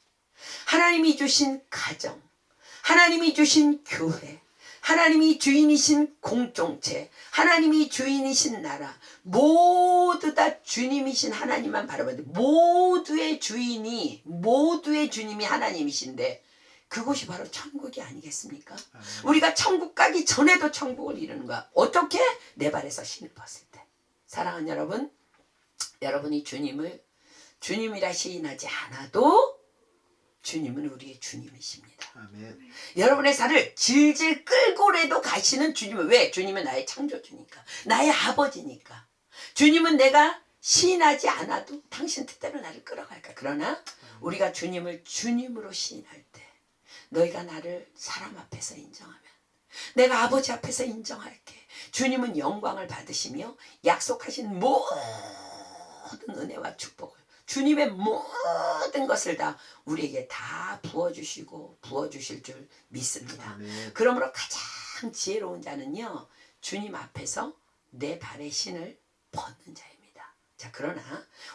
하나님이 주신 가정, 하나님이 주신 교회, 하나님이 주인이신 공동체, 하나님이 주인이신 나라, 모두 다 주님이신 하나님만 바라보는데 모두의 주인이, 모두의 주님이 하나님이신데 그곳이 바로 천국이 아니겠습니까? 우리가 천국 가기 전에도 천국을 이루는 거야. 어떻게? 내 발에서 신을 벗을 때. 사랑하는 여러분, 여러분이 주님을 주님이라 시인하지 않아도 주님은 우리의 주님이십니다. 아멘. 여러분의 살을 질질 끌고라도 가시는 주님은 왜? 주님은 나의 창조주니까. 나의 아버지니까. 주님은 내가 시인하지 않아도 당신 뜻대로 나를 끌어갈까. 그러나 우리가 주님을 주님으로 시인할 때 너희가 나를 사람 앞에서 인정하면 내가 아버지 앞에서 인정할게. 주님은 영광을 받으시며 약속하신 모든 은혜와 축복을 주님의 모든 것을 다 우리에게 다 부어주시고 부어주실 줄 믿습니다. 아멘. 그러므로 가장 지혜로운 자는요, 주님 앞에서 내 발의 신을 벗는 자입니다. 자, 그러나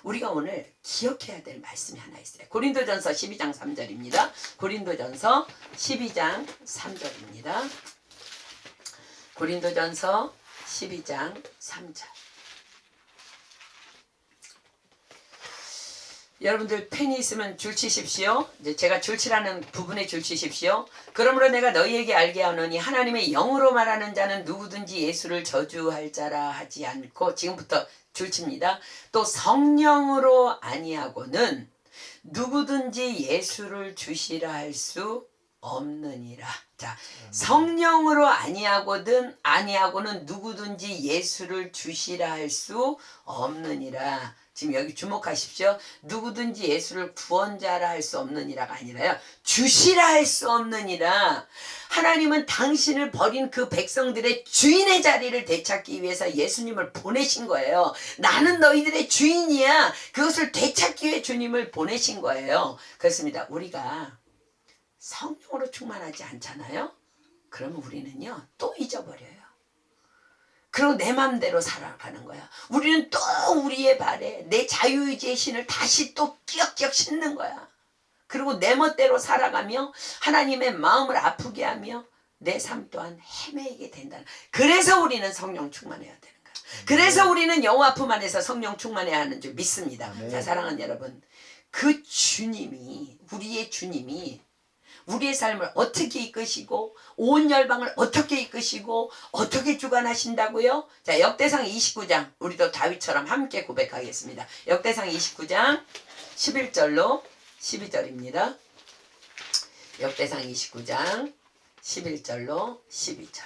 우리가 오늘 기억해야 될 말씀이 하나 있어요. 고린도전서 12장 3절입니다. 고린도전서 12장 3절입니다. 고린도전서 12장 3절. 여러분들 펜이 있으면 줄 치십시오. 이제 제가 줄 치라는 부분에 줄 치십시오. 그러므로 내가 너희에게 알게 하노니 하나님의 영으로 말하는 자는 누구든지 예수를 저주할 자라 하지 않고, 지금부터 줄 칩니다. 또 성령으로 아니하고는 누구든지 예수를 주시라 할 수 없느니라. 자, 성령으로 아니하고는 누구든지 예수를 주시라 할 수 없느니라. 지금 여기 주목하십시오. 누구든지 예수를 구원자라 할 수 없느니라가 아니라요, 주시라 할 수 없느니라. 하나님은 당신을 버린 그 백성들의 주인의 자리를 되찾기 위해서 예수님을 보내신 거예요. 나는 너희들의 주인이야. 그것을 되찾기 위해 주님을 보내신 거예요. 그렇습니다. 우리가 성령으로 충만하지 않잖아요. 그러면 우리는요, 또 잊어버려요. 그리고 내 맘대로 살아가는 거야. 우리는 또 우리의 발에 내 자유의지의 신을 다시 또 끼역끼역 신는 거야. 그리고 내 멋대로 살아가며 하나님의 마음을 아프게 하며 내 삶 또한 헤매게 된다는. 그래서 우리는 성령 충만해야 되는 거야. 그래서 우리는 여호와 품 안에서 성령 충만해야 하는 줄 믿습니다. 네. 자, 사랑하는 여러분, 그 주님이, 우리의 주님이 우리의 삶을 어떻게 이끄시고 온 열방을 어떻게 이끄시고 어떻게 주관하신다고요? 자, 역대상 29장, 우리도 다윗처럼 함께 고백하겠습니다. 역대상 29장 11절로 12절입니다. 역대상 29장 11절로 12절.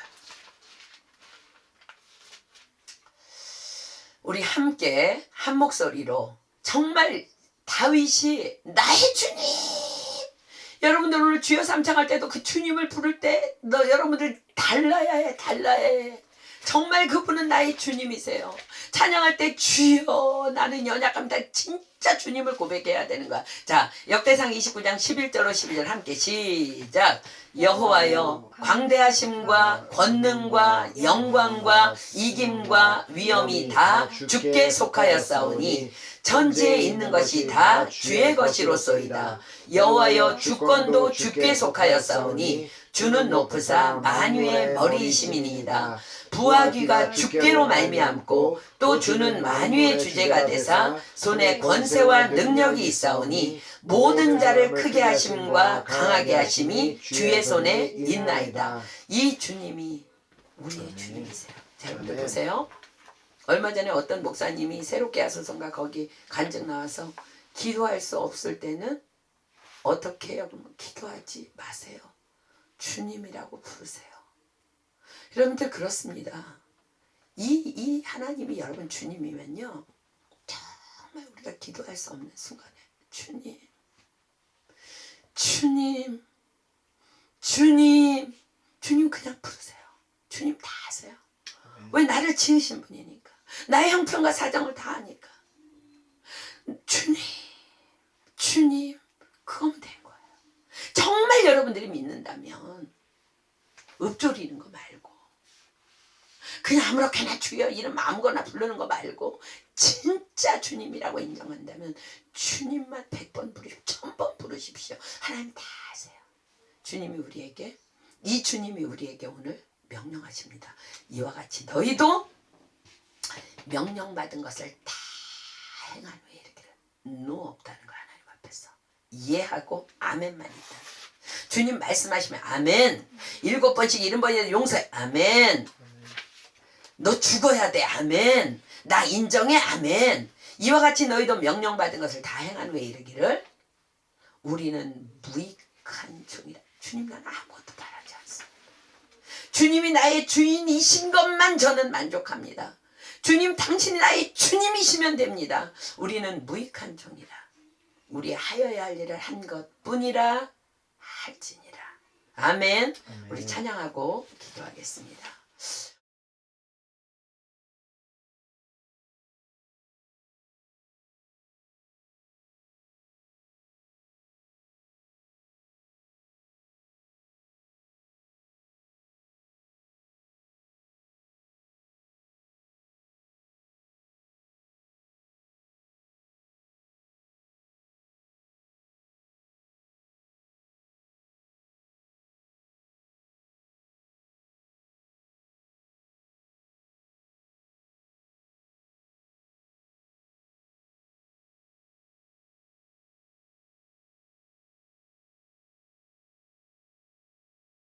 우리 함께 한 목소리로 정말 다윗이 나의 주님, 여러분들 오늘 주여 삼창할 때도 그 주님을 부를 때 여러분들 달라야 해. 달라야 해. 정말 그분은 나의 주님이세요. 찬양할 때 주여 나는 연약합니다. 진짜 주님을 고백해야 되는 거야. 자, 역대상 29장 11절로 12절 함께 시작. 여호와여, 광대하심과 권능과 영광과 이김과 위엄이 다 주께 속하였사오니 천지에 있는 것이 다 주의 것이로소이다. 여호와여, 주권도 주께 속하였사오니 주는 높으사 만유의 머리이심이니이다. 부와 귀가 주께로 말미암고 또 주는 만유의 주제가 되사 손에 권세와 능력이 있사오니 모든 자를 크게 하심과 강하게 하심이 주의 손에 있나이다. 이 주님이 우리의 주님이세요. 자, 여러분들 보세요. 얼마 전에 어떤 목사님이 새롭게 하소서인가 거기 간증 나와서 기도할 수 없을 때는 어떻게 해요? 그러면 기도하지 마세요. 주님이라고 부르세요. 여러분들 그렇습니다. 이 하나님이 여러분 주님이면요, 정말 우리가 기도할 수 없는 순간에 주님, 주님, 주님, 주님 그냥 부르세요. 주님 다 아세요. 왜? 나를 지으신 분이니까. 나의 형편과 사정을 다 아니까. 주님, 주님, 그거면 된 거예요. 정말 여러분들이 믿는다면 읊조리는 거 말고 그냥 아무렇게나 주여 이름 아무거나 부르는 거 말고 진짜 주님이라고 인정한다면 주님만 100번 부르십시오. 1000번 부르십시오. 하나님 다 아세요. 주님이 우리에게, 이 주님이 우리에게 오늘 명령하십니다. 이와 같이 너희도 명령받은 것을 다 행한 후에 이르기를 노 없다는 거, 하나님 앞에서 이해하고 아멘만 있다는 거. 주님 말씀하시면 아멘. 7번씩 70번이라도 용서해. 아멘. 너 죽어야 돼. 아멘. 나 인정해. 아멘. 이와 같이 너희도 명령받은 것을 다 행한 후에 이르기를 우리는 무익한 종이라. 주님, 난 아무것도 바라지 않습니다. 주님이 나의 주인이신 것만 저는 만족합니다. 주님, 당신이 나의 주님이시면 됩니다. 우리는 무익한 종이라. 우리 하여야 할 일을 한 것뿐이라 할지니라. 아멘. 우리 찬양하고 기도하겠습니다.